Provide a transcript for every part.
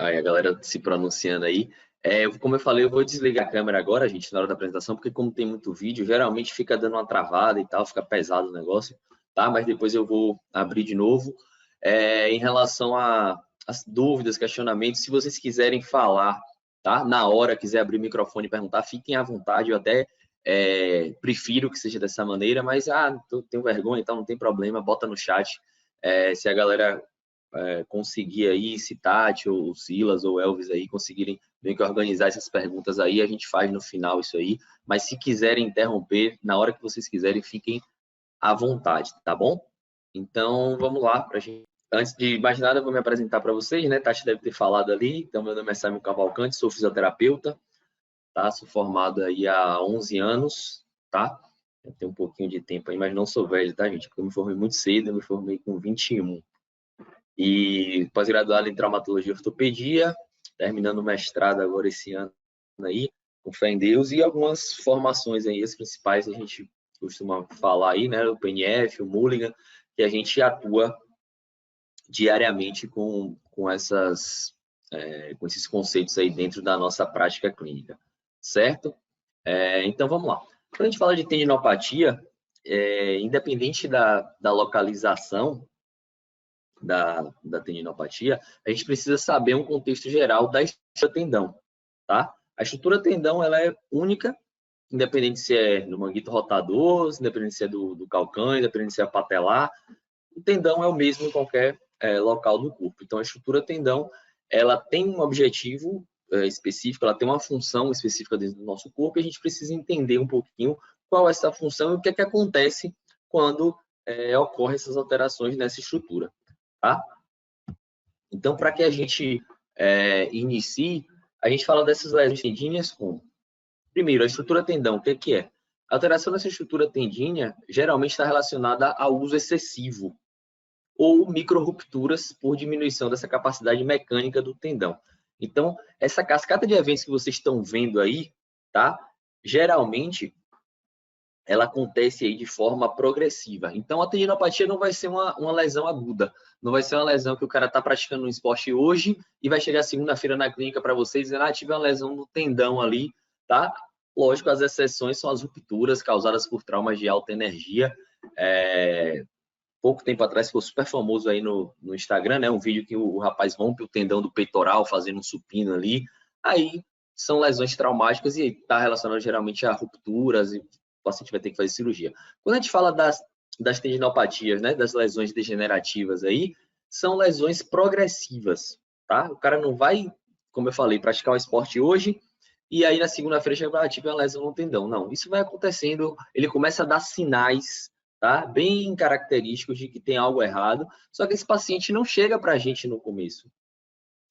Aí a galera se pronunciando aí. Como eu falei, eu vou desligar a câmera agora, gente, na hora da apresentação, porque como tem muito vídeo, geralmente fica dando uma travada e tal, fica pesado o negócio, tá? Mas depois eu vou abrir de novo. Em relação às dúvidas, questionamentos, se vocês quiserem falar, tá? Na hora, quiser abrir o microfone e perguntar, fiquem à vontade, eu até prefiro que seja dessa maneira, mas tenho vergonha, então não tem problema, bota no chat. Se a galera conseguir aí, se Tati ou Silas ou Elvis aí conseguirem meio que organizar essas perguntas aí, a gente faz no final isso aí, mas se quiserem interromper, na hora que vocês quiserem, fiquem à vontade, tá bom? Então, vamos lá, pra gente. Antes de mais nada, eu vou me apresentar para vocês, né? Tati deve ter falado ali, então meu nome é Simon Cavalcante, sou fisioterapeuta, tá? Sou formado aí há 11 anos, tá? Eu tenho um pouquinho de tempo aí, mas não sou velho, tá, gente? Porque eu me formei muito cedo, eu me formei com 21. E pós-graduado em traumatologia e ortopedia, terminando o mestrado agora esse ano aí, com fé em Deus, e algumas formações aí, as principais a gente costuma falar aí, né, o PNF, o Mulligan, que a gente atua diariamente com esses conceitos aí dentro da nossa prática clínica, certo? Então, vamos lá. Quando a gente fala de tendinopatia, independente da localização da tendinopatia, a gente precisa saber um contexto geral da estrutura tendão, tá? A estrutura tendão, ela é única, independente se é no manguito rotador, independente se é do calcâneo, independente se é patelar, o tendão é o mesmo em qualquer local do corpo. Então, a estrutura tendão, ela tem um objetivo específico, ela tem uma função específica dentro do nosso corpo e a gente precisa entender um pouquinho qual é essa função e o que é que acontece quando ocorrem essas alterações nessa estrutura, tá? Então, para que a gente inicie, a gente fala dessas lesões tendíneas como, primeiro, a estrutura tendão, o que é? A alteração dessa estrutura tendínea geralmente está relacionada ao uso excessivo ou microrupturas por diminuição dessa capacidade mecânica do tendão. Então, essa cascata de eventos que vocês estão vendo aí, tá? Geralmente, ela acontece aí de forma progressiva. Então, a tendinopatia não vai ser uma lesão aguda, não vai ser uma lesão que o cara está praticando um esporte hoje e vai chegar segunda-feira na clínica para vocês dizendo, tive uma lesão no tendão ali, tá? Lógico, as exceções são as rupturas causadas por traumas de alta energia. Pouco tempo atrás ficou super famoso aí no Instagram, né? Um vídeo que o rapaz rompe o tendão do peitoral fazendo um supino ali. Aí são lesões traumáticas e está relacionado geralmente a rupturas e o paciente vai ter que fazer cirurgia. Quando a gente fala das tendinopatias, né? Das lesões degenerativas aí, são lesões progressivas, tá? O cara não vai, como eu falei, praticar um esporte hoje e aí na segunda-feira chega tive uma lesão no tendão. Não, isso vai acontecendo, ele começa a dar sinais, tá? Bem característicos de que tem algo errado, só que esse paciente não chega para a gente no começo.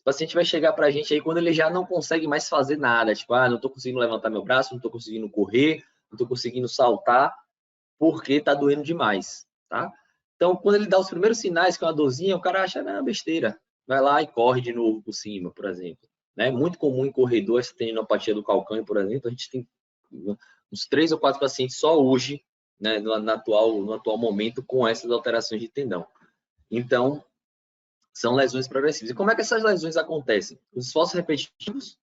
O paciente vai chegar para a gente aí quando ele já não consegue mais fazer nada, tipo, não estou conseguindo levantar meu braço, não estou conseguindo correr, não estou conseguindo saltar, porque está doendo demais, tá? Então, quando ele dá os primeiros sinais, que é uma dorzinha, o cara acha, não, besteira, vai lá e corre de novo por cima, por exemplo. É muito comum em corredor essa tendinopatia do calcâneo, por exemplo, a gente tem uns 3 ou 4 pacientes só hoje, né, no atual momento, com essas alterações de tendão. Então, são lesões progressivas. E como é que essas lesões acontecem? Os esforços repetitivos,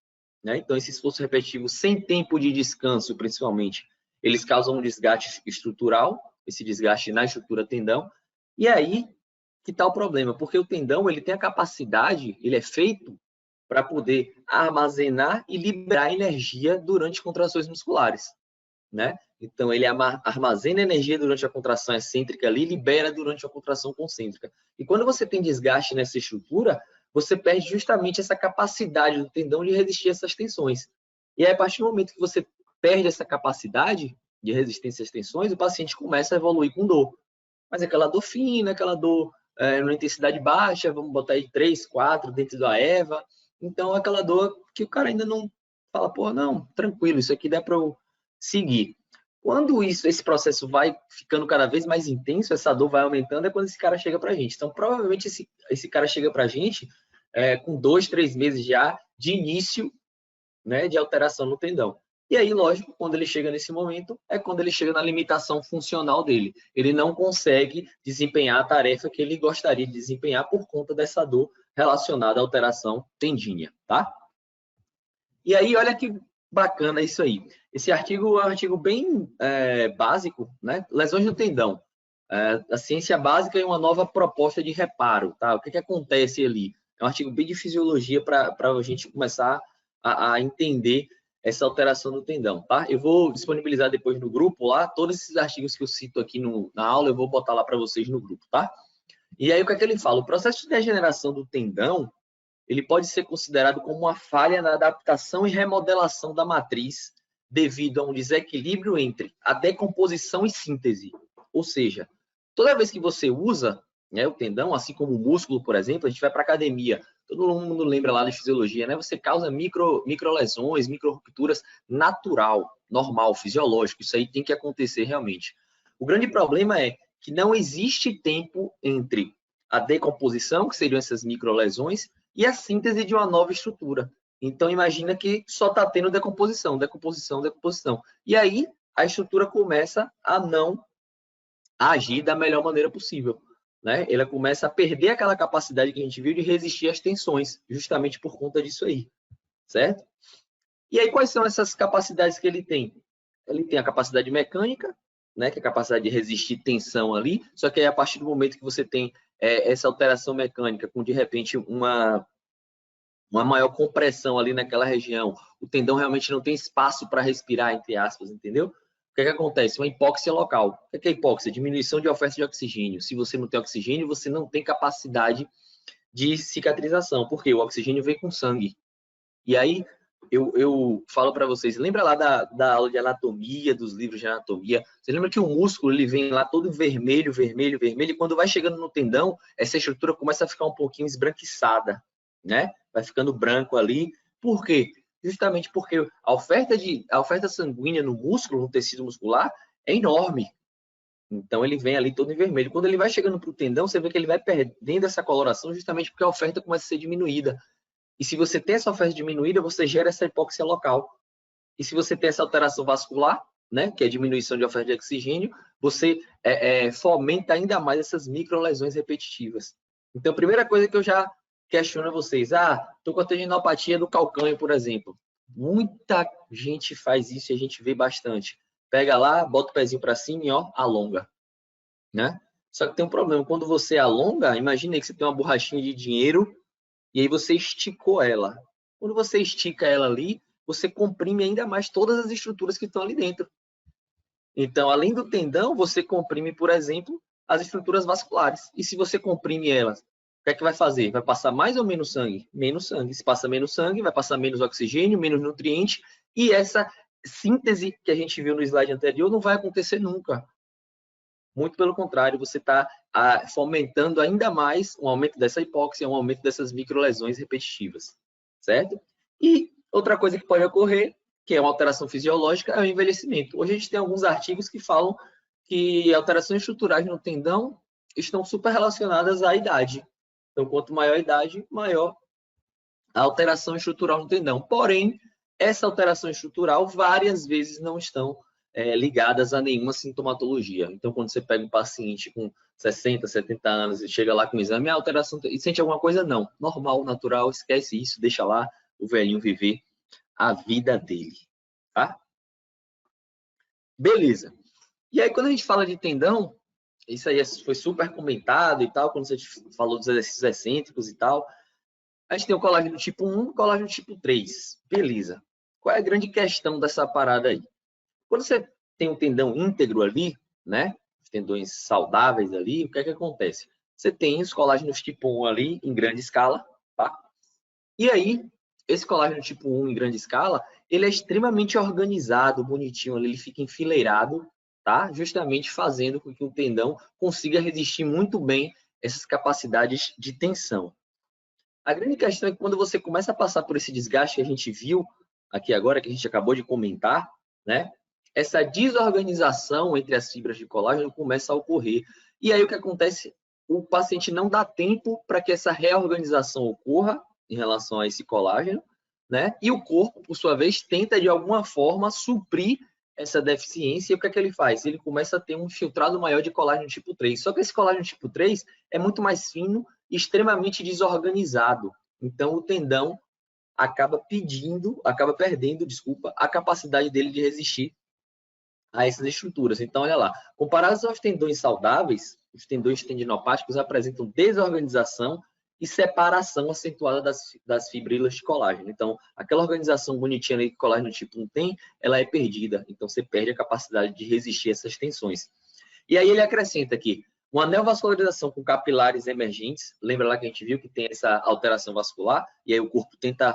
né? Então, esses esforços repetitivos sem tempo de descanso, principalmente, eles causam um desgaste estrutural, esse desgaste na estrutura tendão. E aí que está o problema, porque o tendão ele tem a capacidade, ele é feito para poder armazenar e liberar energia durante contrações musculares, né? Então, ele armazena energia durante a contração excêntrica ali e libera durante a contração concêntrica. E quando você tem desgaste nessa estrutura, você perde justamente essa capacidade do tendão de resistir a essas tensões. E aí, a partir do momento que você perde essa capacidade de resistência às tensões, o paciente começa a evoluir com dor. Mas aquela dor fina, aquela dor numa intensidade baixa, vamos botar aí 3, 4 dentro da EVA. Então, aquela dor que o cara ainda não fala, pô, não, tranquilo, isso aqui dá para eu seguir. Quando esse processo vai ficando cada vez mais intenso, essa dor vai aumentando, é quando esse cara chega para a gente. Então, provavelmente, esse cara chega para a gente com 2, 3 meses já de início, né, de alteração no tendão. E aí, lógico, quando ele chega nesse momento, é quando ele chega na limitação funcional dele. Ele não consegue desempenhar a tarefa que ele gostaria de desempenhar por conta dessa dor relacionada à alteração tendínea, tá? E aí, olha que bacana isso aí. Esse artigo é um artigo bem básico, né? Lesões do tendão. A ciência básica e uma nova proposta de reparo, tá? O que acontece ali? É um artigo bem de fisiologia para a gente começar a entender essa alteração do tendão, tá? Eu vou disponibilizar depois no grupo lá, todos esses artigos que eu cito aqui na aula, eu vou botar lá para vocês no grupo, tá? E aí, o que é que ele fala? O processo de degeneração do tendão, ele pode ser considerado como uma falha na adaptação e remodelação da matriz devido a um desequilíbrio entre a decomposição e síntese. Ou seja, toda vez que você usa, né, o tendão, assim como o músculo, por exemplo, a gente vai para a academia, todo mundo lembra lá de fisiologia, né? Você causa microlesões, micro-rupturas natural, normal, fisiológico. Isso aí tem que acontecer realmente. O grande problema é que não existe tempo entre a decomposição, que seriam essas microlesões, e a síntese de uma nova estrutura. Então, imagina que só está tendo decomposição, decomposição, decomposição. E aí, a estrutura começa a não agir da melhor maneira possível, né? Ela começa a perder aquela capacidade que a gente viu de resistir às tensões, justamente por conta disso aí, certo? E aí, quais são essas capacidades que ele tem? Ele tem a capacidade mecânica, né, que é a capacidade de resistir tensão ali, só que aí, a partir do momento que você tem essa alteração mecânica, com de repente uma maior compressão ali naquela região, o tendão realmente não tem espaço para respirar, entre aspas, entendeu? O que acontece? Uma hipóxia local. O que é hipóxia? Diminuição de oferta de oxigênio. Se você não tem oxigênio, você não tem capacidade de cicatrização, porque o oxigênio vem com sangue. E aí, eu falo para vocês, lembra lá da aula de anatomia, dos livros de anatomia? Você lembra que o músculo ele vem lá todo vermelho, vermelho, vermelho, e quando vai chegando no tendão, essa estrutura começa a ficar um pouquinho esbranquiçada, né? Vai ficando branco ali. Por quê? Justamente porque a oferta sanguínea no músculo, no tecido muscular, é enorme. Então ele vem ali todo em vermelho. Quando ele vai chegando para o tendão, você vê que ele vai perdendo essa coloração justamente porque a oferta começa a ser diminuída. E se você tem essa oferta diminuída, você gera essa hipóxia local. E se você tem essa alteração vascular, né, que é a diminuição de oferta de oxigênio, você fomenta ainda mais essas microlesões repetitivas. Então, a primeira coisa que eu já questiono a vocês, estou com a tendinopatia do calcâneo, por exemplo. Muita gente faz isso e a gente vê bastante. Pega lá, bota o pezinho para cima e alonga, né? Só que tem um problema, quando você alonga, imagine que você tem uma borrachinha de dinheiro e aí você esticou ela. Quando você estica ela ali, você comprime ainda mais todas as estruturas que estão ali dentro. Então, além do tendão, você comprime, por exemplo, as estruturas vasculares. E se você comprime elas, o que é que vai fazer? Vai passar mais ou menos sangue? Menos sangue. Se passa menos sangue, vai passar menos oxigênio, menos nutriente, e essa síntese que a gente viu no slide anterior não vai acontecer nunca. Muito pelo contrário, você está fomentando ainda mais um aumento dessa hipóxia, um aumento dessas microlesões repetitivas, certo? E outra coisa que pode ocorrer, que é uma alteração fisiológica, é o envelhecimento. Hoje a gente tem alguns artigos que falam que alterações estruturais no tendão estão super relacionadas à idade. Então, quanto maior a idade, maior a alteração estrutural no tendão. Porém, essa alteração estrutural várias vezes não estão ligadas a nenhuma sintomatologia. Então, quando você pega um paciente com 60, 70 anos e chega lá com o exame, alteração, e sente alguma coisa? Não. Normal, natural, esquece isso, deixa lá o velhinho viver a vida dele, tá? Beleza. E aí, quando a gente fala de tendão, isso aí foi super comentado e tal, quando você falou dos exercícios excêntricos e tal, a gente tem o colágeno tipo 1 e o colágeno tipo 3. Beleza. Qual é a grande questão dessa parada aí? Quando você tem um tendão íntegro ali, né? Os tendões saudáveis ali, o que é que acontece? Você tem os colágenos tipo 1 ali em grande escala, tá? E aí, esse colágeno tipo 1 em grande escala, ele é extremamente organizado, bonitinho, ele fica enfileirado, tá? Justamente fazendo com que o tendão consiga resistir muito bem essas capacidades de tensão. A grande questão é que quando você começa a passar por esse desgaste que a gente viu aqui agora, que a gente acabou de comentar, né? Essa desorganização entre as fibras de colágeno começa a ocorrer. E aí o que acontece? O paciente não dá tempo para que essa reorganização ocorra em relação a esse colágeno, né? E o corpo, por sua vez, tenta de alguma forma suprir essa deficiência. E o que é que ele faz? Ele começa a ter um filtrado maior de colágeno tipo 3. Só que esse colágeno tipo 3 é muito mais fino e extremamente desorganizado. Então, o tendão acaba perdendo, desculpa, a capacidade dele de resistir a essas estruturas. Então, olha lá, comparados aos tendões saudáveis, os tendões tendinopáticos apresentam desorganização e separação acentuada das fibrilas de colágeno. Então, aquela organização bonitinha ali que o colágeno tipo 1 tem, ela é perdida. Então, você perde a capacidade de resistir a essas tensões. E aí ele acrescenta aqui, uma neovascularização com capilares emergentes, lembra lá que a gente viu que tem essa alteração vascular, e aí o corpo tenta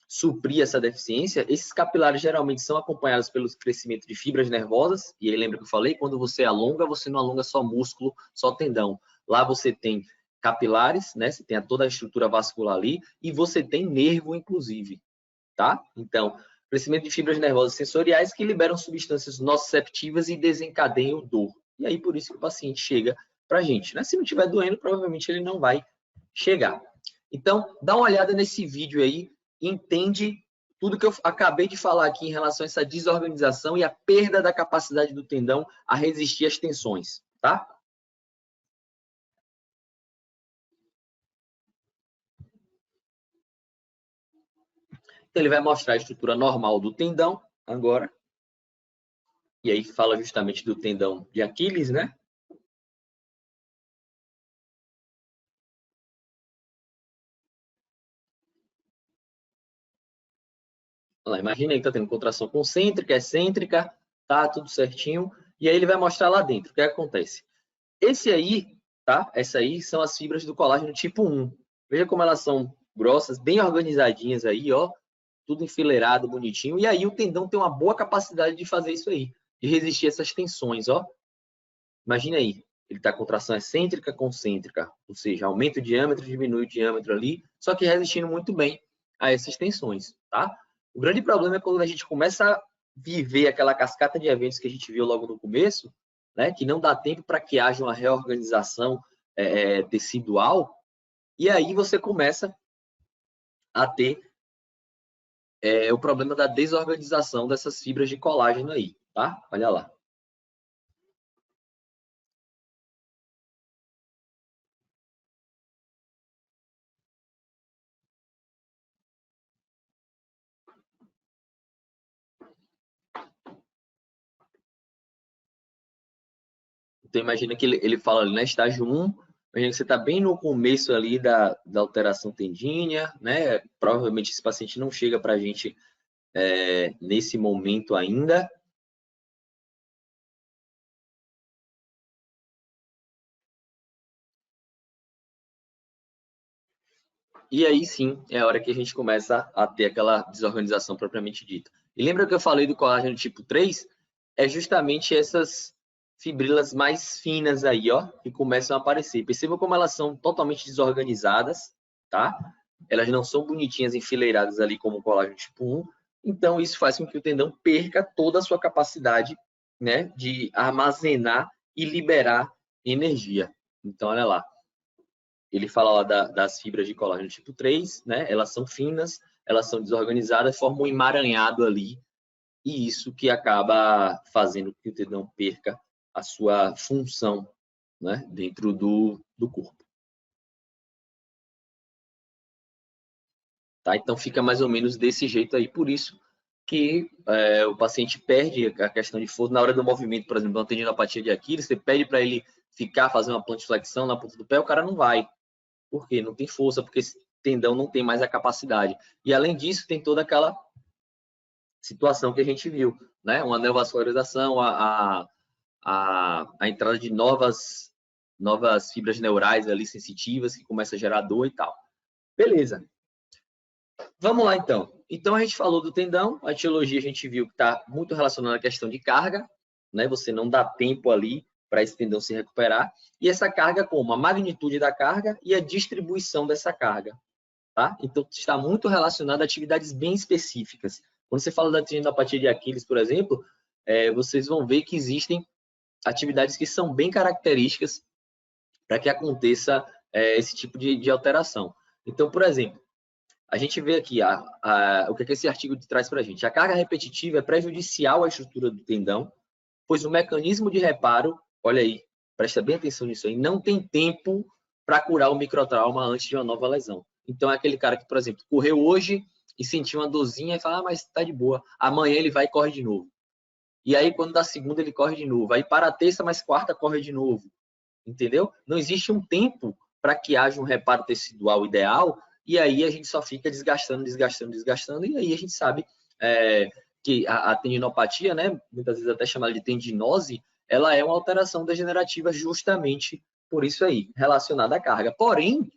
suprir essa deficiência. Esses capilares geralmente são acompanhados pelo crescimento de fibras nervosas, e aí lembra que eu falei, quando você não alonga só músculo, só tendão. Lá você tem capilares, né? Você tem toda a estrutura vascular ali, e você tem nervo, inclusive, tá? Então, crescimento de fibras nervosas sensoriais que liberam substâncias nociceptivas e desencadeiam dor. E aí, por isso que o paciente chega para a gente, né? Se não estiver doendo, provavelmente ele não vai chegar. Então, dá uma olhada nesse vídeo aí, entende tudo que eu acabei de falar aqui em relação a essa desorganização e a perda da capacidade do tendão a resistir às tensões, tá? Então, ele vai mostrar a estrutura normal do tendão agora. E aí fala justamente do tendão de Aquiles, né? Lá, imagina aí que tá tendo contração concêntrica, excêntrica, tá tudo certinho. E aí ele vai mostrar lá dentro o que acontece. Esse aí, tá? Essa aí são as fibras do colágeno tipo 1. Veja como elas são grossas, bem organizadinhas aí, ó. Tudo enfileirado, bonitinho. E aí o tendão tem uma boa capacidade de fazer isso aí, de resistir a essas tensões, ó. Imagina aí, ele tá com contração excêntrica, concêntrica, ou seja, aumenta o diâmetro, diminui o diâmetro ali, só que resistindo muito bem a essas tensões, tá? O grande problema é quando a gente começa a viver aquela cascata de eventos que a gente viu logo no começo, né? Que não dá tempo para que haja uma reorganização tecidual, e aí você começa a ter o problema da desorganização dessas fibras de colágeno aí, tá? Olha lá. Então, imagina que ele fala ali, né, estágio 1, imagina que você está bem no começo ali da alteração tendínea, né? Provavelmente esse paciente não chega para a gente nesse momento ainda. E aí sim, é a hora que a gente começa a ter aquela desorganização propriamente dita. E lembra que eu falei do colágeno tipo 3? É justamente essas fibrilas mais finas aí, ó, que começam a aparecer. Perceba como elas são totalmente desorganizadas, tá? Elas não são bonitinhas, enfileiradas ali como o colágeno tipo 1. Então, isso faz com que o tendão perca toda a sua capacidade, né, de armazenar e liberar energia. Então, olha lá. Ele fala lá das fibras de colágeno tipo 3, né? Elas são finas, elas são desorganizadas, formam um emaranhado ali, e isso que acaba fazendo que o tendão perca a sua função, né? Dentro do corpo. Tá? Então fica mais ou menos desse jeito aí, por isso que o paciente perde a questão de força na hora do movimento, por exemplo, uma tendinopatia de Aquiles, você pede para ele ficar, fazer uma plantiflexão na ponta do pé, o cara não vai. Por quê? Não tem força, porque esse tendão não tem mais a capacidade. E além disso, tem toda aquela situação que a gente viu, né? Uma neovascularização, a entrada de novas fibras neurais ali sensitivas que começa a gerar dor e tal. Beleza. Vamos lá, então. Então, a gente falou do tendão, a etiologia a gente viu que está muito relacionada à questão de carga, né? Você não dá tempo ali para esse tendão se recuperar. E essa carga como? A magnitude da carga e a distribuição dessa carga, tá? Então, está muito relacionado a atividades bem específicas. Quando você fala da tendinopatia de Aquiles, por exemplo, vocês vão ver que existem atividades que são bem características para que aconteça esse tipo de alteração. Então, por exemplo, a gente vê aqui o que esse artigo traz para a gente. A carga repetitiva é prejudicial à estrutura do tendão, pois o mecanismo de reparo, olha aí, presta bem atenção nisso aí, não tem tempo para curar o microtrauma antes de uma nova lesão. Então, é aquele cara que, por exemplo, correu hoje e sentiu uma dorzinha e fala, mas tá de boa. Amanhã ele vai e corre de novo. E aí, quando dá segunda, ele corre de novo. Aí, para a terça, mas quarta, corre de novo. Entendeu? Não existe um tempo para que haja um reparo tecidual ideal, e aí a gente só fica desgastando, e aí a gente sabe que a tendinopatia, né, muitas vezes até chamada de tendinose, ela é uma alteração degenerativa justamente por isso aí, relacionada à carga. Porém,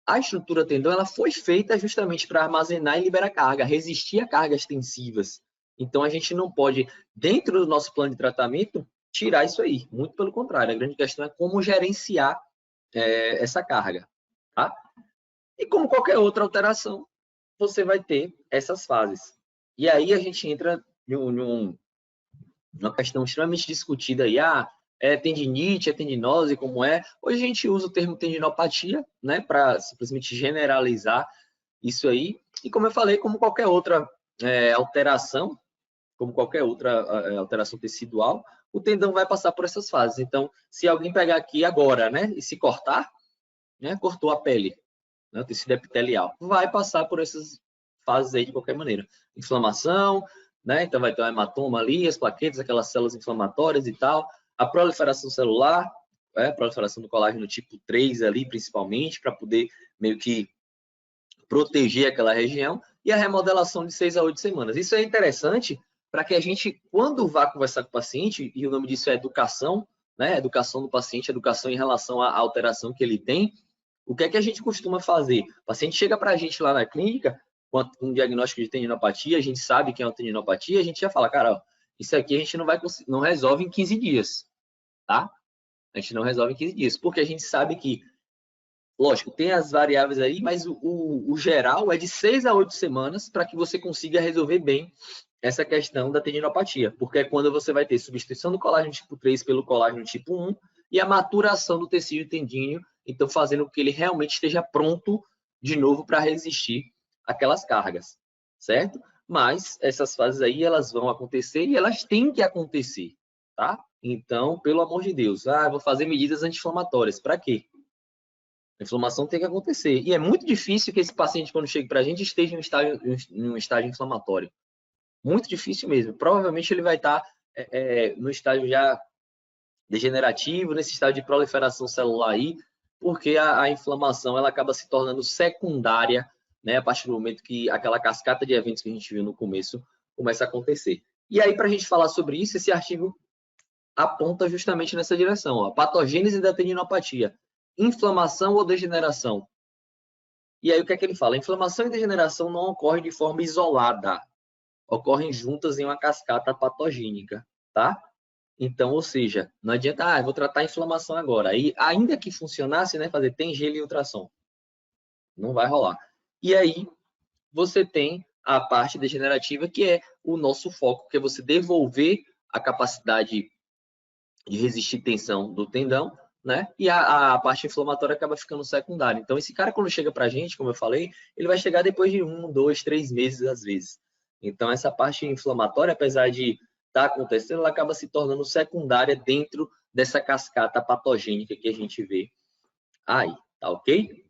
a estrutura tendão ela foi feita justamente para armazenar e liberar carga, resistir a cargas tensivas. Então, a gente não pode, dentro do nosso plano de tratamento, tirar isso aí. Muito pelo contrário, a grande questão é como gerenciar essa carga. Tá? E como qualquer outra alteração, você vai ter essas fases. E aí a gente entra numa questão extremamente discutida aí, é tendinite, é tendinose, como é? Hoje a gente usa o termo tendinopatia, né, para simplesmente generalizar isso aí. E como eu falei, como qualquer outra alteração, como qualquer outra alteração tecidual, o tendão vai passar por essas fases. Então, se alguém pegar aqui agora, né, e se cortar, né, cortou a pele, né, o tecido epitelial, vai passar por essas fases aí de qualquer maneira. Inflamação, né, então vai ter um hematoma ali, as plaquetas, aquelas células inflamatórias e tal, a proliferação celular, a proliferação do colágeno tipo 3 ali, principalmente, para poder meio que proteger aquela região, e a remodelação de 6 a 8 semanas. Isso é interessante para que a gente, quando vá conversar com o paciente, e o nome disso é educação, né? Educação do paciente, educação em relação à alteração que ele tem, o que é que a gente costuma fazer? O paciente chega para a gente lá na clínica, com um diagnóstico de tendinopatia, a gente sabe que é uma tendinopatia, a gente já fala, cara, ó, isso aqui a gente não resolve em 15 dias, tá? A gente não resolve em 15 dias, porque a gente sabe que, lógico, tem as variáveis aí, mas o geral é de 6 a 8 semanas para que você consiga resolver bem essa questão da tendinopatia, porque é quando você vai ter substituição do colágeno tipo 3 pelo colágeno tipo 1 e a maturação do tecido tendíneo, então fazendo com que ele realmente esteja pronto de novo para resistir aquelas cargas, certo? Mas essas fases aí, elas vão acontecer e elas têm que acontecer, tá? Então, pelo amor de Deus, vou fazer medidas anti-inflamatórias, para quê? A inflamação tem que acontecer. E é muito difícil que esse paciente, quando chega para a gente, esteja em um estágio inflamatório. Muito difícil mesmo. Provavelmente ele vai estar no estágio já degenerativo, nesse estágio de proliferação celular aí, porque a inflamação ela acaba se tornando secundária, né, a partir do momento que aquela cascata de eventos que a gente viu no começo começa a acontecer. E aí, para a gente falar sobre isso, esse artigo aponta justamente nessa direção. Ó, patogênese da tendinopatia. Inflamação ou degeneração? E aí, o que é que ele fala? Inflamação e degeneração não ocorrem de forma isolada. Ocorrem juntas em uma cascata patogênica, tá? Então, ou seja, não adianta, eu vou tratar a inflamação agora. Aí, ainda que funcionasse, né, fazer TENG e ultrassom. Não vai rolar. E aí, você tem a parte degenerativa, que é o nosso foco, que é você devolver a capacidade de resistir tensão do tendão, né? E a parte inflamatória acaba ficando secundária. Então, esse cara, quando chega para a gente, como eu falei, ele vai chegar depois de 1, 2, 3 meses, às vezes. Então, essa parte inflamatória, apesar de estar acontecendo, ela acaba se tornando secundária dentro dessa cascata patogênica que a gente vê aí, tá ok?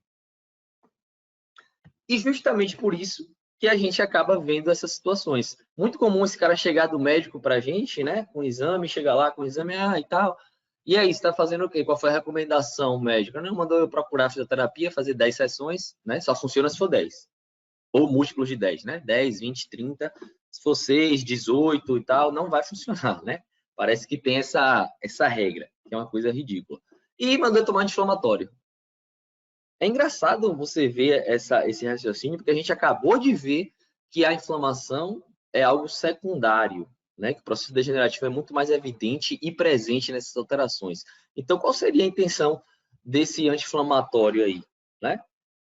E justamente por isso que a gente acaba vendo essas situações. Muito comum esse cara chegar do médico para a gente, né, com exame, chega lá com exame, e tal. E aí, você está fazendo o quê? Qual foi a recomendação médica? Não, mandou eu procurar fisioterapia, fazer 10 sessões, né? Só funciona se for 10. Ou múltiplos de 10, né? 10, 20, 30. Se for 6, 18 e tal, não vai funcionar, né? Parece que tem essa regra, que é uma coisa ridícula. E mandou eu tomar anti-inflamatório. É engraçado você ver esse raciocínio, porque a gente acabou de ver que a inflamação é algo secundário, né? Que o processo degenerativo é muito mais evidente e presente nessas alterações. Então, qual seria a intenção desse anti-inflamatório aí, né?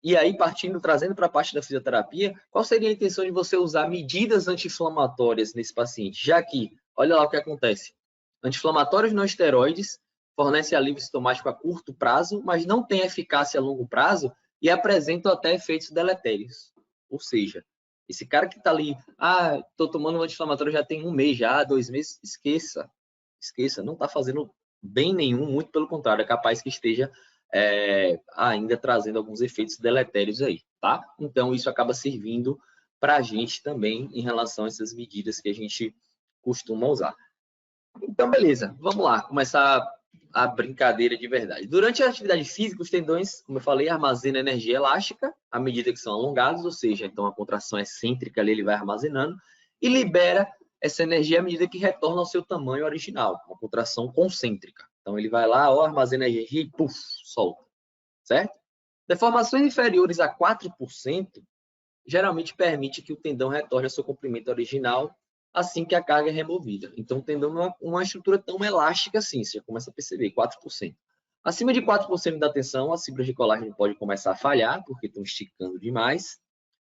E aí, trazendo para a parte da fisioterapia, qual seria a intenção de você usar medidas anti-inflamatórias nesse paciente? Já que, olha lá o que acontece. Anti-inflamatórios não esteroides fornecem alívio sintomático a curto prazo, mas não têm eficácia a longo prazo e apresentam até efeitos deletérios. Ou seja, esse cara que está ali, estou tomando um anti-inflamatório já tem 1 mês, já 2 meses, esqueça, não está fazendo bem nenhum, muito pelo contrário, é capaz que esteja ainda trazendo alguns efeitos deletérios aí, tá? Então, isso acaba servindo para a gente também em relação a essas medidas que a gente costuma usar. Então, beleza, vamos lá, começar a brincadeira de verdade. Durante a atividade física, os tendões, como eu falei, armazenam energia elástica à medida que são alongados, ou seja, então a contração excêntrica ali ele vai armazenando e libera essa energia à medida que retorna ao seu tamanho original, uma contração concêntrica. Então ele vai lá, armazena energia e puf, solta, certo? Deformações inferiores a 4% geralmente permite que o tendão retorne ao seu comprimento original assim que a carga é removida. Então, o tendão não é uma estrutura tão elástica assim, você já começa a perceber, 4%. Acima de 4% da tensão, as fibras de colágeno podem começar a falhar, porque estão esticando demais.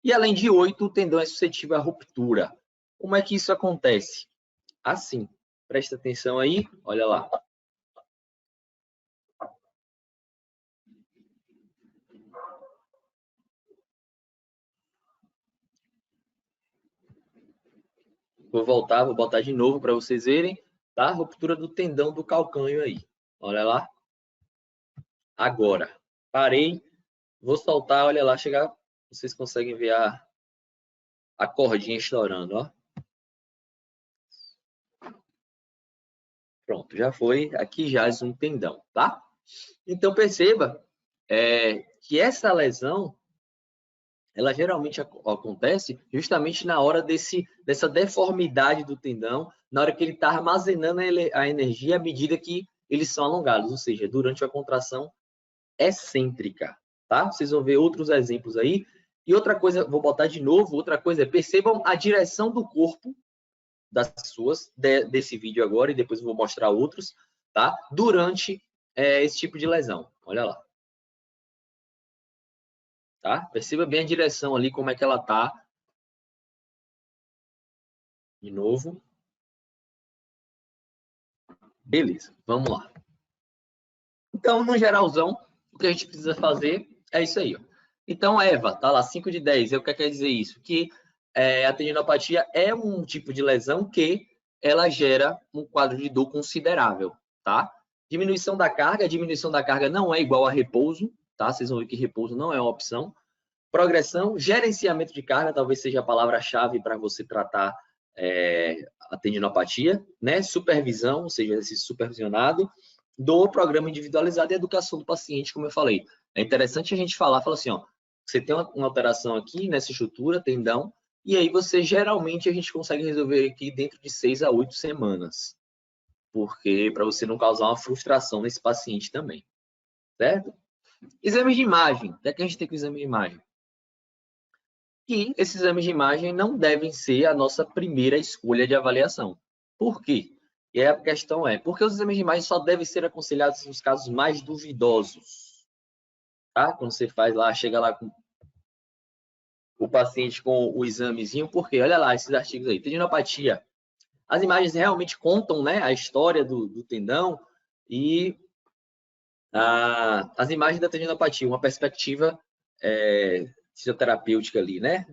E além de 8%, o tendão é suscetível à ruptura. Como é que isso acontece? Assim, presta atenção aí, olha lá. Vou botar de novo para vocês verem, tá? Ruptura do tendão do calcânio aí. Olha lá. Agora, parei, vou soltar, olha lá, chegar, vocês conseguem ver a cordinha estourando, ó. Pronto, já foi, aqui jaz um tendão, tá? Então, perceba que essa lesão, ela geralmente acontece justamente na hora dessa deformidade do tendão, na hora que ele está armazenando a energia à medida que eles são alongados, ou seja, durante a contração excêntrica, tá? Vocês vão ver outros exemplos aí. E outra coisa, vou botar de novo, outra coisa é, percebam a direção do corpo desse vídeo agora, e depois eu vou mostrar outros, tá? Durante esse tipo de lesão. Olha lá. Tá? Perceba bem a direção ali, como é que ela tá. De novo. Beleza, vamos lá. Então, no geralzão, o que a gente precisa fazer é isso aí, ó. Então, Eva, tá lá, 5 de 10. O que quer dizer isso? Que a tendinopatia é um tipo de lesão que ela gera um quadro de dor considerável, tá? Diminuição da carga. A diminuição da carga não é igual a repouso, tá? Vocês vão ver que repouso não é uma opção. Progressão, gerenciamento de carga, talvez seja a palavra-chave para você tratar a tendinopatia, né? Supervisão, ou seja, exercício supervisionado, do programa individualizado e educação do paciente, como eu falei. É interessante a gente falar assim, ó, você tem uma alteração aqui nessa estrutura, tendão, e aí você, geralmente, a gente consegue resolver aqui dentro de 6 a 8 semanas, porque para você não causar uma frustração nesse paciente também, certo? Exames de imagem, até que a gente tem que exame de imagem. E esses exames de imagem não devem ser a nossa primeira escolha de avaliação. Por quê? E aí a questão é, por que os exames de imagem só devem ser aconselhados nos casos mais duvidosos? Tá? Quando você faz lá, chega lá com o paciente com o examezinho, porque olha lá esses artigos aí, tendinopatia. As imagens realmente contam, né, a história do tendão e as imagens da tendinopatia, uma perspectiva fisioterapêutica ali, né?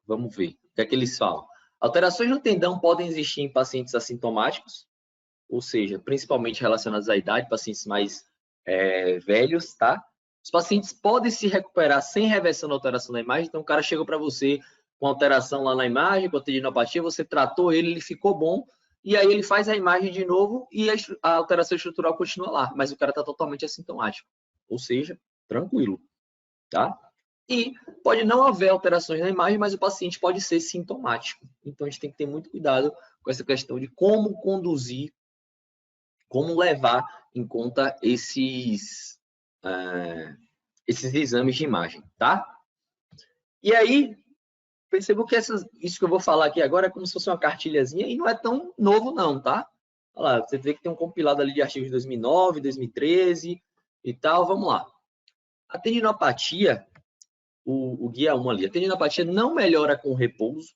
Vamos ver o que é que eles falam. Alterações no tendão podem existir em pacientes assintomáticos, ou seja, principalmente relacionados à idade, pacientes mais velhos, tá? Os pacientes podem se recuperar sem reversão da alteração da imagem. Então, o cara chegou para você com alteração lá na imagem, com a tendinopatia, você tratou ele, ele ficou bom, e aí ele faz a imagem de novo e a alteração estrutural continua lá, mas o cara está totalmente assintomático, ou seja, tranquilo, tá? E pode não haver alterações na imagem, mas o paciente pode ser sintomático. Então, a gente tem que ter muito cuidado com essa questão de como conduzir, como levar em conta esses exames de imagem, tá? E aí, percebo que isso que eu vou falar aqui agora é como se fosse uma cartilhazinha e não é tão novo não, tá? Olha lá, você vê que tem um compilado ali de artigos de 2009, 2013 e tal. Vamos lá. A tendinopatia, o guia 1 ali, a tendinopatia não melhora com o repouso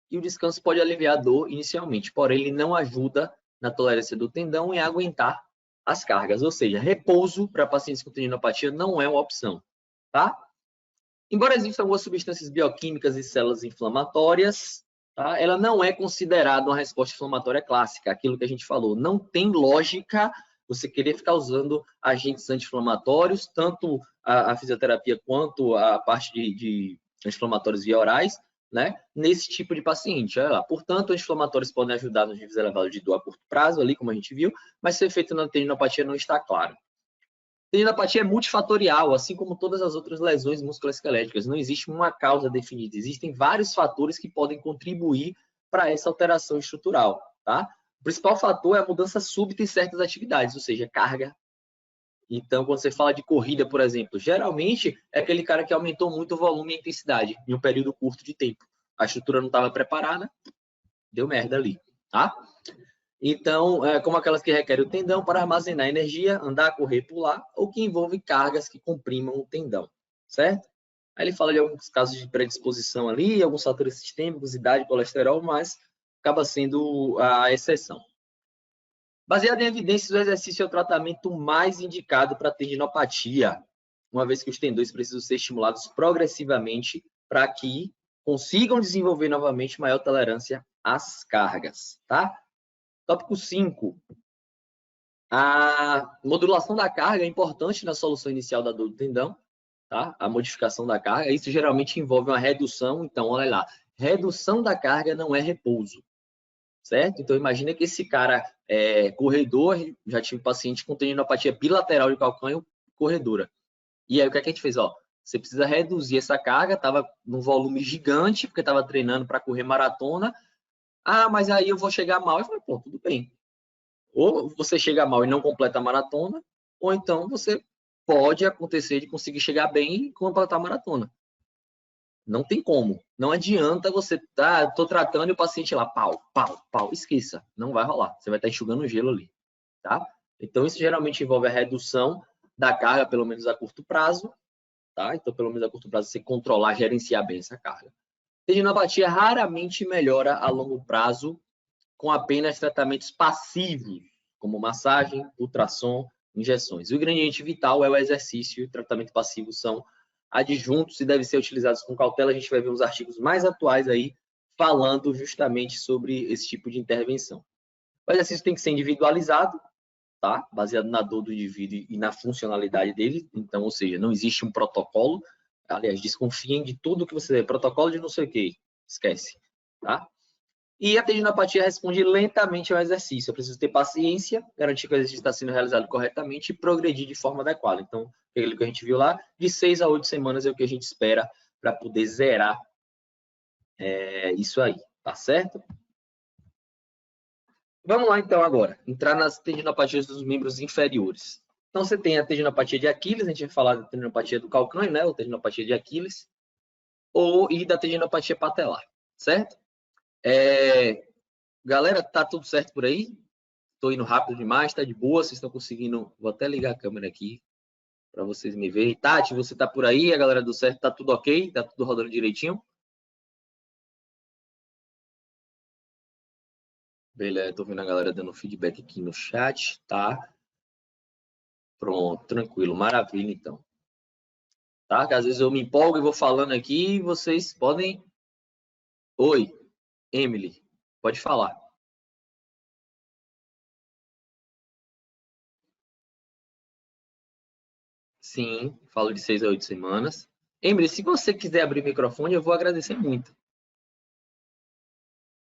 e o descanso pode aliviar a dor inicialmente, porém ele não ajuda na tolerância do tendão e aguentar as cargas, ou seja, repouso para pacientes com tendinopatia não é uma opção, tá? Embora existam algumas substâncias bioquímicas e células inflamatórias, tá? Ela não é considerada uma resposta inflamatória clássica, aquilo que a gente falou. Não tem lógica você querer ficar usando agentes anti-inflamatórios, tanto a fisioterapia quanto a parte de anti-inflamatórios via orais, né? Nesse tipo de paciente. Olha lá. Portanto, anti-inflamatórios podem ajudar nos níveis elevados de dor a curto prazo, ali como a gente viu, mas se o efeito na tendinopatia não está claro. Tendinopatia é multifatorial, assim como todas as outras lesões musculoesqueléticas. Não existe uma causa definida. Existem vários fatores que podem contribuir para essa alteração estrutural, tá? O principal fator é a mudança súbita em certas atividades, ou seja, carga. Então, quando você fala de corrida, por exemplo, geralmente é aquele cara que aumentou muito o volume e a intensidade em um período curto de tempo. A estrutura não estava preparada, deu merda ali, tá? Então, como aquelas que requerem o tendão para armazenar energia, andar, correr, pular, ou que envolve cargas que comprimam o tendão, certo? Aí ele fala de alguns casos de predisposição ali, alguns fatores sistêmicos, idade, colesterol, mas acaba sendo a exceção. Baseado em evidências, o exercício é o tratamento mais indicado para tendinopatia, uma vez que os tendões precisam ser estimulados progressivamente para que consigam desenvolver novamente maior tolerância às cargas, tá? Tópico 5. A modulação da carga é importante na solução inicial da dor do tendão, tá? A modificação da carga, isso geralmente envolve uma redução, então olha lá, redução da carga não é repouso, certo? Então imagina que esse cara é corredor, já tive paciente com tendinopatia bilateral de calcânio corredora. E aí o que a gente fez? Ó, você precisa reduzir essa carga, estava num volume gigante, porque estava treinando para correr maratona. Ah, mas aí eu vou chegar mal. Eu falei, pô, tudo bem. Ou você chega mal e não completa a maratona, ou então você pode acontecer de conseguir chegar bem e completar a maratona. Não tem como. Não adianta você tô tratando e o paciente lá, pau, pau, pau. Esqueça, não vai rolar. Você vai estar enxugando o gelo ali, tá? Então, isso geralmente envolve a redução da carga, pelo menos a curto prazo, tá? Então, pelo menos a curto prazo, você controlar, gerenciar bem essa carga. Tendinopatia raramente melhora a longo prazo com apenas tratamentos passivos, como massagem, ultrassom, injeções. O ingrediente vital é o exercício e o tratamento passivo são adjuntos e devem ser utilizados com cautela. A gente vai ver uns artigos mais atuais aí falando justamente sobre esse tipo de intervenção. O exercício tem que ser individualizado, tá? Baseado na dor do indivíduo e na funcionalidade dele. Então, ou seja, não existe um protocolo. Aliás, desconfiem de tudo que você vê. Protocolo de não sei o que. Esquece, tá? E a tendinopatia responde lentamente ao exercício. Eu preciso ter paciência, garantir que o exercício está sendo realizado corretamente e progredir de forma adequada. Então, aquilo que a gente viu lá, de 6 a 8 semanas é o que a gente espera para poder zerar isso aí, tá certo? Vamos lá, então, agora. Entrar nas tendinopatias dos membros inferiores. Então, você tem a tendinopatia de Aquiles, a gente vai falar da tendinopatia do calcânio, né? Ou tendinopatia de Aquiles, e da tendinopatia patelar, certo? Galera, tá tudo certo por aí? Estou indo rápido demais, tá de boa, vocês estão conseguindo... Vou até ligar a câmera aqui para vocês me verem. Tati, você tá por aí? A galera do certo, tá tudo ok? Tá tudo rodando direitinho? Beleza, tô vendo a galera dando feedback aqui no chat, tá? Pronto, tranquilo, maravilha então. Tá? Que às vezes eu me empolgo e vou falando aqui e vocês podem... Oi, Emily, pode falar. Sim, falo de 6 a 8 semanas. Emily, se você quiser abrir o microfone, eu vou agradecer muito.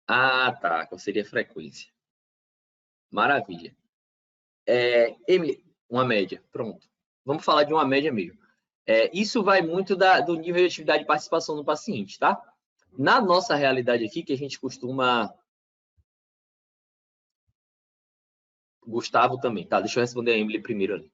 Ah, tá, qual seria a frequência? Maravilha. Emily, uma média, pronto. Vamos falar de uma média mesmo. Isso vai muito do nível de atividade e participação do paciente, tá? Na nossa realidade aqui, que a gente costuma... Gustavo também, tá? Deixa eu responder a Emily primeiro ali.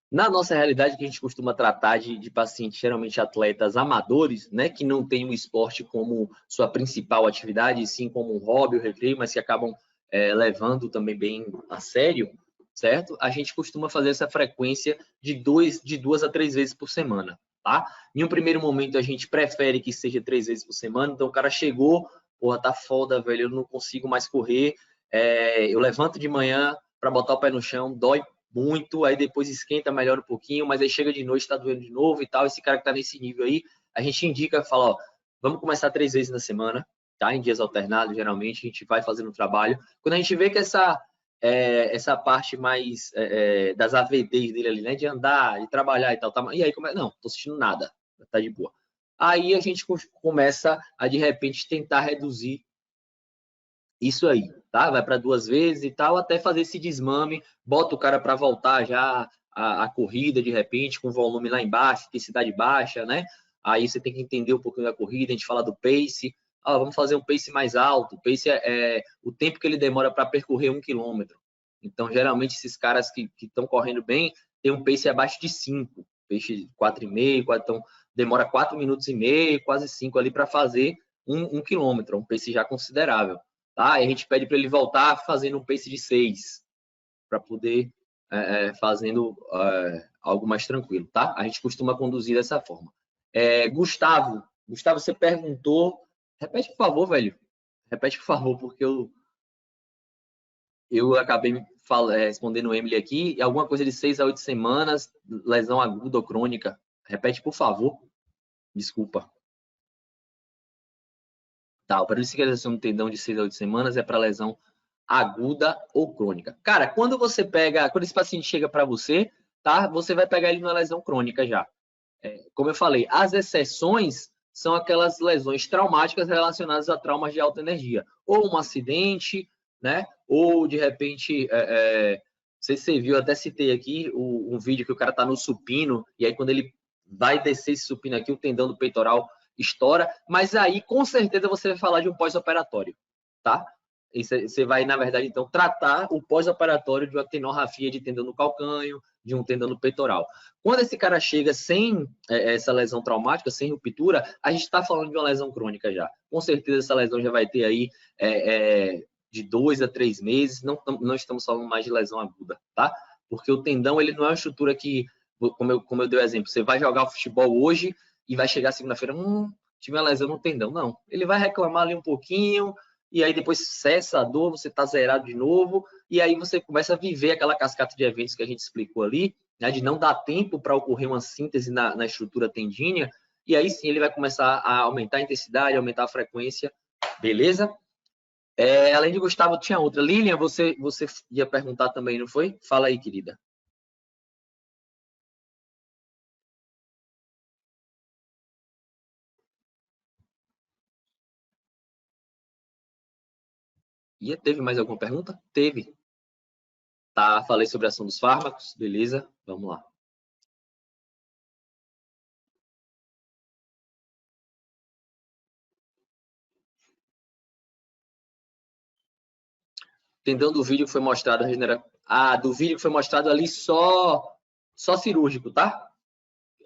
Na nossa realidade, que a gente costuma tratar de pacientes, geralmente atletas amadores, né, que não têm o esporte como sua principal atividade, e sim como um hobby, um recreio, mas que acabam levando também bem a sério, certo? A gente costuma fazer essa frequência de 2 a 3 vezes por semana, tá? Em um primeiro momento, a gente prefere que seja 3 vezes por semana, então o cara chegou, porra, tá foda, velho, eu não consigo mais correr, eu levanto de manhã para botar o pé no chão, dói muito, aí depois esquenta, melhora um pouquinho, mas aí chega de noite, está doendo de novo e tal. Esse cara que está nesse nível aí, a gente indica, fala, ó, vamos começar 3 vezes na semana, tá? Em dias alternados, geralmente, a gente vai fazendo o trabalho. Quando a gente vê que essa parte mais das AVDs dele ali, né? De andar, de trabalhar e tal, tá, e aí, não, tô assistindo nada, tá de boa. Aí a gente começa a, de repente, tentar reduzir isso aí, tá? Vai para 2 vezes e tal, até fazer esse desmame, bota o cara para voltar já a corrida, de repente, com volume lá embaixo, intensidade baixa, né? Aí você tem que entender um pouquinho da corrida, a gente fala do pace, vamos fazer um pace mais alto, o pace é o tempo que ele demora para percorrer 1 quilômetro. Então, geralmente, esses caras que estão correndo bem, tem um pace abaixo de 5, pace 4,5, então demora 4 minutos e meio, quase 5 ali para fazer 1 quilômetro, um pace já considerável. Tá? E a gente pede para ele voltar fazendo um pace de 6, para poder fazendo algo mais tranquilo, tá? A gente costuma conduzir dessa forma. Gustavo, você perguntou, repete por favor, velho, repete por favor, porque eu acabei respondendo o Emily aqui, e alguma coisa de 6 a 8 semanas, lesão aguda ou crônica, repete por favor, desculpa. Tá, o período de cicatrização do tendão de 6 a 8 semanas é para lesão aguda ou crônica. Cara, quando esse paciente chega para você, tá? Você vai pegar ele numa lesão crônica já. Como eu falei, as exceções são aquelas lesões traumáticas relacionadas a traumas de alta energia. Ou um acidente, né? Ou, de repente, não sei se você viu, até citei aqui um vídeo que o cara tá no supino, e aí quando ele vai descer esse supino aqui, o tendão do peitoral estoura, mas aí, com certeza, você vai falar de um pós-operatório, tá? E você vai, na verdade, então, tratar o pós-operatório de uma tenorrafia de tendão no calcânio, de um tendão no peitoral. Quando esse cara chega sem essa lesão traumática, sem ruptura, a gente está falando de uma lesão crônica já. Com certeza, essa lesão já vai ter aí de 2 a 3 meses, não estamos falando mais de lesão aguda, tá? Porque o tendão, ele não é uma estrutura que, como eu dei o exemplo, você vai jogar o futebol hoje e vai chegar segunda-feira, tive uma lesão no tendão. Não, ele vai reclamar ali um pouquinho, e aí depois cessa a dor, você está zerado de novo, e aí você começa a viver aquela cascata de eventos que a gente explicou ali, né, de não dar tempo para ocorrer uma síntese na estrutura tendínea, e aí sim ele vai começar a aumentar a intensidade, aumentar a frequência, beleza? Além de Gustavo, tinha outra. Lilian, você ia perguntar também, não foi? Fala aí, querida. Teve mais alguma pergunta? Teve. Tá, falei sobre a ação dos fármacos, beleza, vamos lá. Tendão do vídeo que foi mostrado do vídeo que foi mostrado ali só cirúrgico, tá?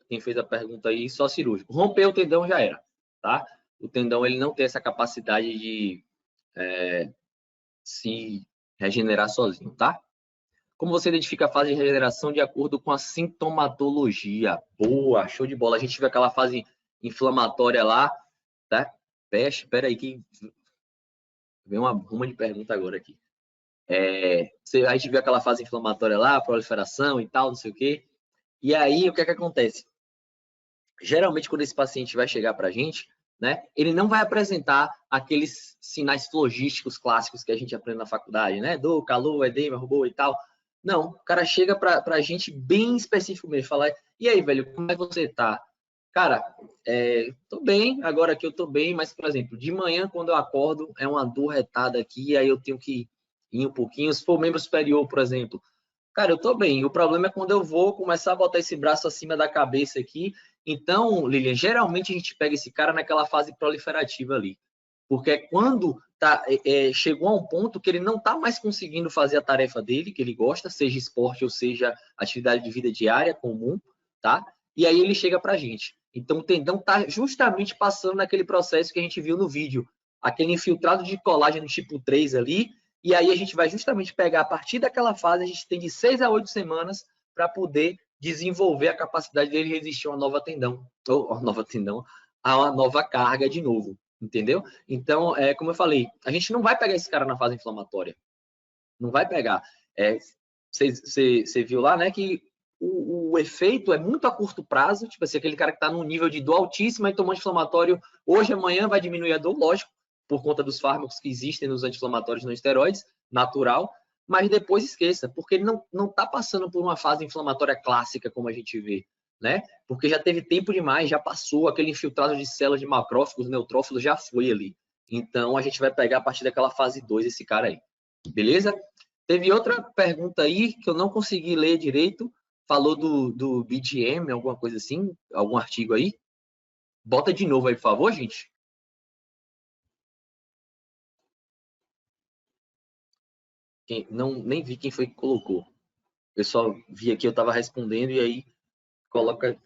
Quem fez a pergunta aí, só cirúrgico. Rompeu o tendão, já era, tá? O tendão, ele não tem essa capacidade de se regenerar sozinho, tá? Como você identifica a fase de regeneração de acordo com a sintomatologia? Boa, show de bola. A gente viu aquela fase inflamatória lá, tá? Espera aí que vem uma ruma de pergunta agora aqui. A gente viu aquela fase inflamatória lá, proliferação e tal, não sei o quê. E aí, o que é que acontece? Geralmente, quando esse paciente vai chegar para a gente, né, ele não vai apresentar aqueles sinais flogísticos clássicos que a gente aprende na faculdade, né? Dor, calor, edema, rubor e tal. Não, o cara chega para a gente bem específico mesmo, falar, e aí, velho, como é que você tá? Cara, tô bem, agora que eu tô bem, mas, por exemplo, de manhã, quando eu acordo, é uma dor retada aqui, aí eu tenho que ir um pouquinho. Se for membro superior, por exemplo, cara, eu tô bem. O problema é quando eu vou começar a botar esse braço acima da cabeça aqui. Então, Lilian, geralmente a gente pega esse cara naquela fase proliferativa ali. Porque quando chegou a um ponto que ele não está mais conseguindo fazer a tarefa dele, que ele gosta, seja esporte ou seja atividade de vida diária comum, tá? E aí ele chega para a gente. Então, o tendão está justamente passando naquele processo que a gente viu no vídeo. Aquele infiltrado de colágeno tipo 3 ali, e aí a gente vai justamente pegar, a partir daquela fase, a gente tem de 6 a 8 semanas para poder desenvolver a capacidade dele resistir a uma nova tendão, a uma nova carga de novo, entendeu? Então, como eu falei, a gente não vai pegar esse cara na fase inflamatória, não vai pegar. Você viu lá, né, que o efeito é muito a curto prazo, tipo assim, aquele cara que está num nível de dor altíssima e tomou anti-inflamatório hoje, amanhã vai diminuir a dor, lógico, por conta dos fármacos que existem nos anti-inflamatórios não esteroides, natural, mas depois esqueça, porque ele não está passando por uma fase inflamatória clássica, como a gente vê, né? Porque já teve tempo demais, já passou, aquele infiltrado de células de macrófagos, neutrófilos já foi ali. Então, a gente vai pegar a partir daquela fase 2 esse cara aí, beleza? Teve outra pergunta aí que eu não consegui ler direito, falou do BGM, alguma coisa assim, algum artigo aí. Bota de novo aí, por favor, gente. Nem vi quem foi que colocou. Eu só vi aqui, eu estava respondendo e aí coloca...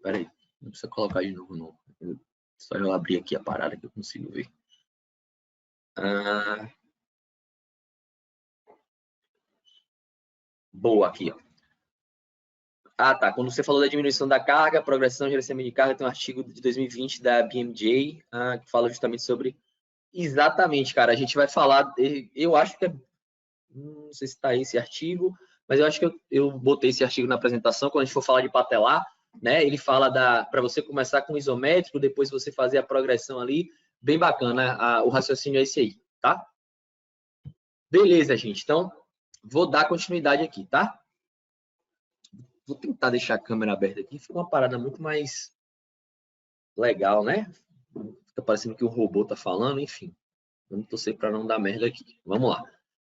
Peraí, não precisa colocar de novo, não. Só eu abrir aqui a parada que eu consigo ver. Boa, aqui, ó. Ah, tá. Quando você falou da diminuição da carga, progressão de gerenciamento de carga, tem um artigo de 2020 da BMJ que fala justamente sobre... Exatamente, cara. A gente vai falar... Eu acho que não sei se está aí esse artigo, mas eu acho que eu botei esse artigo na apresentação. Quando a gente for falar de patelar, né? Ele fala para você começar com isométrico, depois você fazer a progressão ali. Bem bacana. O raciocínio é esse aí, tá? Beleza, gente. Então, vou dar continuidade aqui, tá? Vou tentar deixar a câmera aberta aqui. Fica uma parada muito mais legal, né? Fica parecendo que o robô tá falando, enfim. Vamos torcer para não dar merda aqui. Vamos lá.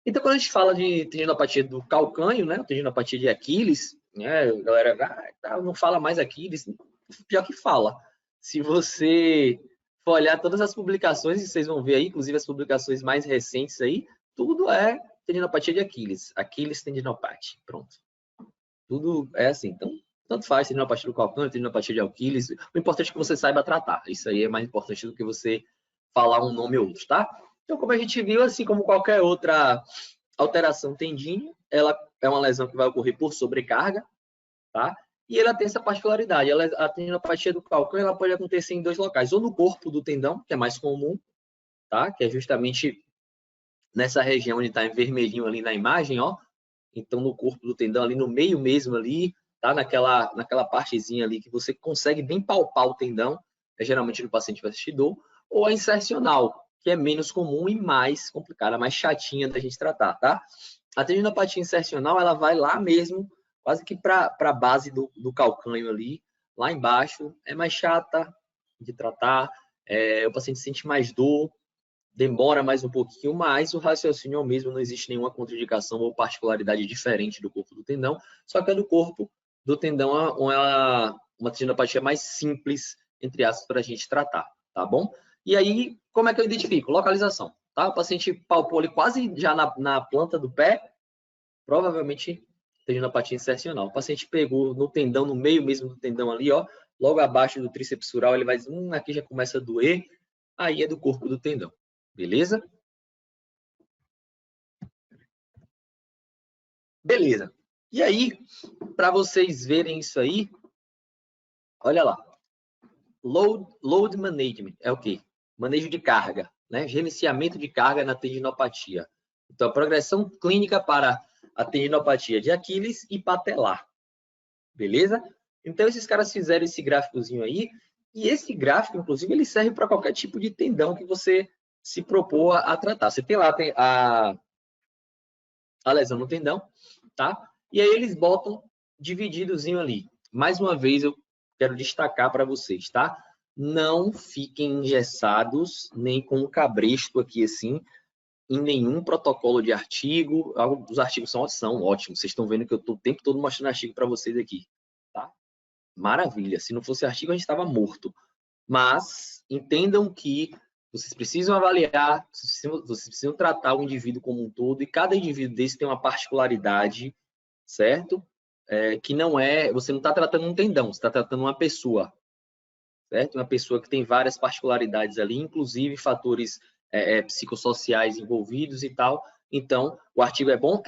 Então, quando a gente fala de tendinopatia do calcânio, né? Tendinopatia de Aquiles, né? A galera não fala mais Aquiles. Pior que fala. Se você for olhar todas as publicações, e vocês vão ver aí, inclusive as publicações mais recentes aí, tudo é tendinopatia de Aquiles. Aquiles tendinopatia. Pronto. Tudo é assim. Então, tanto faz tendinopatia do calcânio, tendinopatia de Aquiles. O importante é que você saiba tratar. Isso aí é mais importante do que você falar um nome ou outro, tá? Então, como a gente viu, assim como qualquer outra alteração tendínea, ela é uma lesão que vai ocorrer por sobrecarga, tá? E ela tem essa particularidade. A tendinopatia do calcânio ela pode acontecer em dois locais, ou no corpo do tendão, que é mais comum, tá? Que é justamente nessa região onde está em vermelhinho ali na imagem, ó. Então, no corpo do tendão, ali no meio mesmo ali, tá? Naquela partezinha ali que você consegue bem palpar o tendão, é geralmente no paciente vestidor, ou a insercional, que é menos comum e mais complicada, mais chatinha da gente tratar, tá? A tendinopatia insercional, ela vai lá mesmo, quase que para a base do calcânio ali, lá embaixo, é mais chata de tratar, o paciente sente mais dor, demora mais um pouquinho, mas o raciocínio é o mesmo, não existe nenhuma contraindicação ou particularidade diferente do corpo do tendão, só que a do corpo do tendão é uma tendinopatia mais simples, entre aspas, para a gente tratar, tá bom? E aí, como é que eu identifico? Localização, tá? O paciente palpou ali quase já na planta do pé, provavelmente tendinopatia insercional. O paciente pegou no tendão, no meio mesmo do tendão ali, ó, logo abaixo do tríceps sural, ele vai dizer, aqui já começa a doer, aí é do corpo do tendão. Beleza? Beleza. E aí, para vocês verem isso aí, olha lá. Load management é o quê? Manejo de carga, né? Gerenciamento de carga na tendinopatia. Então, a progressão clínica para a tendinopatia de Aquiles e patelar. Beleza? Então, esses caras fizeram esse gráficozinho aí, e esse gráfico, inclusive, ele serve para qualquer tipo de tendão que você se propor a tratar. Você tem lá a lesão no tendão, tá? E aí eles botam divididozinho ali. Mais uma vez, eu quero destacar para vocês, tá? Não fiquem engessados, nem com um cabresto aqui assim, em nenhum protocolo de artigo. Os artigos são ótimos. Vocês estão vendo que eu estou o tempo todo mostrando artigo para vocês aqui, tá? Maravilha. Se não fosse artigo, a gente estava morto. Mas entendam que vocês precisam avaliar, vocês precisam tratar o indivíduo como um todo, e cada indivíduo desse tem uma particularidade, certo? Que não é, você não está tratando um tendão, você está tratando uma pessoa, certo? Uma pessoa que tem várias particularidades ali, inclusive fatores psicossociais envolvidos e tal. Então, o artigo é bom?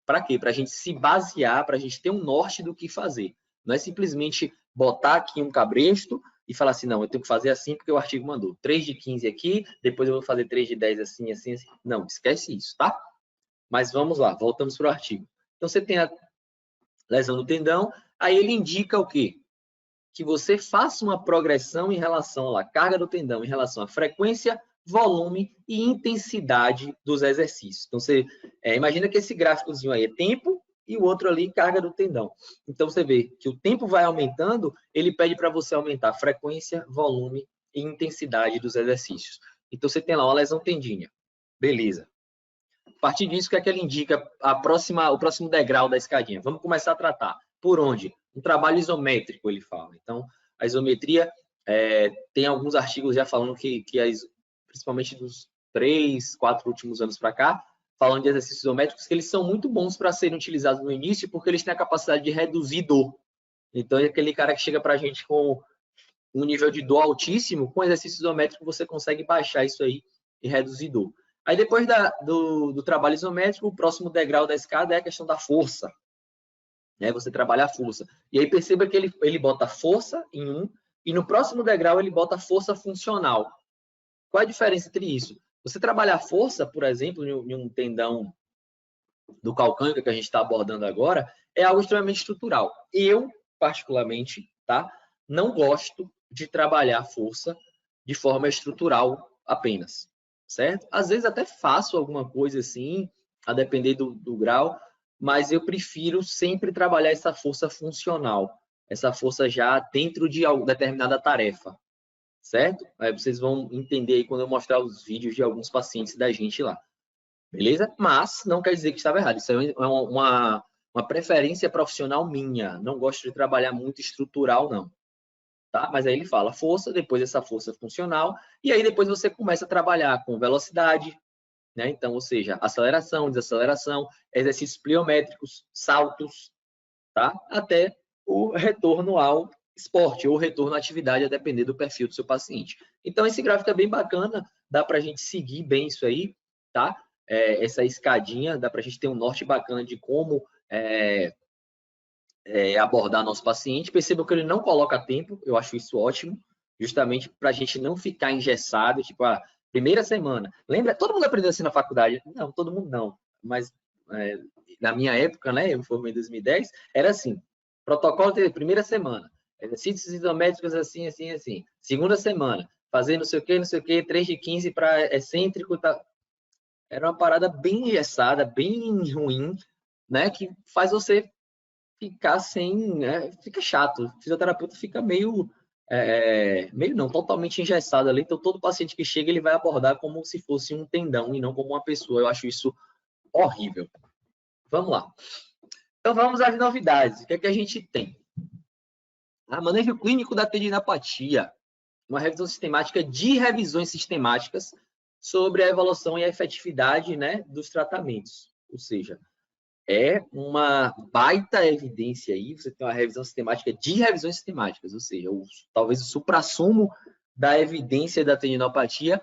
Para quê? Para a gente se basear, para a gente ter um norte do que fazer. Não é simplesmente botar aqui um cabresto e falar assim, não, eu tenho que fazer assim porque o artigo mandou. 3 de 15 aqui, depois eu vou fazer 3 de 10 assim, assim, assim. Não, esquece isso, tá? Mas vamos lá, voltamos para o artigo. Então, você tem lesão do tendão, aí ele indica o quê? Que você faça uma progressão em relação à carga do tendão, em relação à frequência, volume e intensidade dos exercícios. Então, você imagina que esse gráficozinho aí é tempo e o outro ali carga do tendão. Então, você vê que o tempo vai aumentando, ele pede para você aumentar a frequência, volume e intensidade dos exercícios. Então, você tem lá uma lesão tendínea. Beleza. A partir disso, o que é que ele indica o próximo degrau da escadinha? Vamos começar a tratar. Por onde? Um trabalho isométrico, ele fala. Então, a isometria, tem alguns artigos já falando que principalmente dos 3, 4 últimos anos para cá, falando de exercícios isométricos, que eles são muito bons para serem utilizados no início, porque eles têm a capacidade de reduzir dor. Então, é aquele cara que chega para a gente com um nível de dor altíssimo, com exercício isométrico você consegue baixar isso aí e reduzir dor. Aí depois do trabalho isométrico, o próximo degrau da escada é a questão da força. Né? Você trabalha a força. E aí perceba que ele bota força em um, e no próximo degrau ele bota força funcional. Qual é a diferença entre isso? Você trabalhar força, por exemplo, em um tendão do calcâneo que a gente está abordando agora, é algo extremamente estrutural. Eu, particularmente, tá, não gosto de trabalhar força de forma estrutural apenas, certo? Às vezes até faço alguma coisa assim, a depender do grau, mas eu prefiro sempre trabalhar essa força funcional, essa força já dentro de determinada tarefa, certo? Aí vocês vão entender aí quando eu mostrar os vídeos de alguns pacientes da gente lá. Beleza? Mas não quer dizer que estava errado. Isso é uma preferência profissional minha. Não gosto de trabalhar muito estrutural, não. Tá? Mas aí ele fala força, depois essa força funcional, e aí depois você começa a trabalhar com velocidade, né? Então, ou seja, aceleração, desaceleração, exercícios pliométricos, saltos, tá? Até o retorno ao esporte ou retorno à atividade, a depender do perfil do seu paciente. Então, esse gráfico é bem bacana, dá para a gente seguir bem isso aí, tá? Essa escadinha, dá para a gente ter um norte bacana de como abordar nosso paciente. Perceba que ele não coloca tempo, eu acho isso ótimo, justamente para a gente não ficar engessado, tipo, a primeira semana. Lembra? Todo mundo aprendeu assim na faculdade? Não, todo mundo não. Mas na minha época, né, eu me formei em 2010, era assim, protocolo de primeira semana, exercícios isométricos assim, assim, assim. Segunda semana, fazer não sei o que, 3 de 15 para excêntrico, tá? Era uma parada bem engessada, bem ruim, né, que faz você ficar sem, né, fica chato. O fisioterapeuta fica meio não, totalmente engessado ali. Então, todo paciente que chega, ele vai abordar como se fosse um tendão e não como uma pessoa. Eu acho isso horrível. Vamos lá. Então, vamos às novidades. O que é que a gente tem? Manejo clínico da tendinopatia. Uma revisão sistemática de revisões sistemáticas sobre a evolução e a efetividade, né, dos tratamentos. Ou seja, é uma baita evidência aí, você tem uma revisão sistemática de revisões sistemáticas, ou seja, talvez o suprassumo da evidência da tendinopatia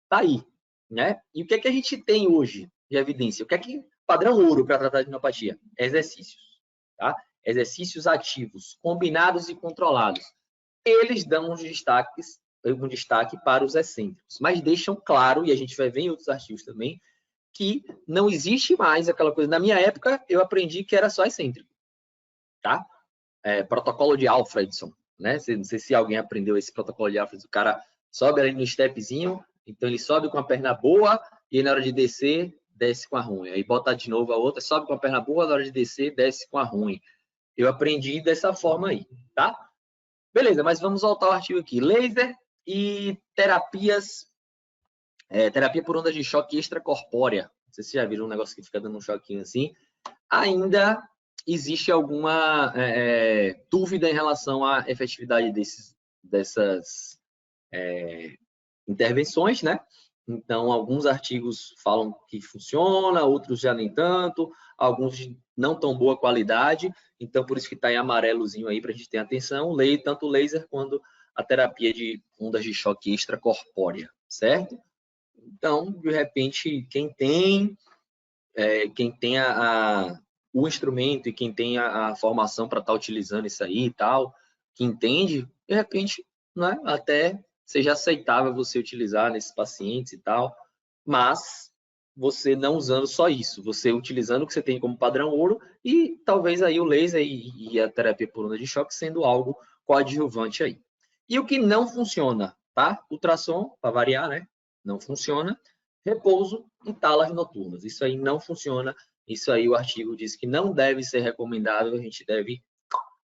está aí, né? E o que é que a gente tem hoje de evidência? O que é que padrão ouro para tratar de tendinopatia? Exercícios, tá? Exercícios ativos, combinados e controlados. Eles dão um destaque para os excêntricos, mas deixam claro, e a gente vai ver em outros artigos também, que não existe mais aquela coisa. Na minha época, eu aprendi que era só excêntrico, tá? Protocolo de Alfredson, né? Não sei se alguém aprendeu esse protocolo de Alfredson. O cara sobe ali no stepzinho, então ele sobe com a perna boa e na hora de descer, desce com a ruim. Aí bota de novo a outra, sobe com a perna boa, na hora de descer, desce com a ruim. Eu aprendi dessa forma aí, tá? Beleza, mas vamos voltar ao artigo aqui. Laser e terapias, terapia por ondas de choque extracorpórea. Não sei se vocês já viram um negócio que fica dando um choquinho assim. Ainda existe alguma dúvida em relação à efetividade dessas intervenções, né? Então, alguns artigos falam que funciona, outros já nem tanto, alguns de não tão boa qualidade. Então, por isso que está em amarelozinho aí para a gente ter atenção. Tanto o laser quanto a terapia de ondas de choque extracorpórea, certo? Então, de repente, quem tem o instrumento e quem tem a formação para estar utilizando isso aí e tal, que entende, de repente, né, até seja aceitável você utilizar nesses pacientes e tal, mas você não usando só isso, você utilizando o que você tem como padrão ouro e talvez aí o laser e a terapia por onda de choque sendo algo coadjuvante aí. E o que não funciona, tá? Ultrassom, para variar, né? Não funciona. Repouso e talas noturnas. Isso aí não funciona. Isso aí o artigo diz que não deve ser recomendado, a gente deve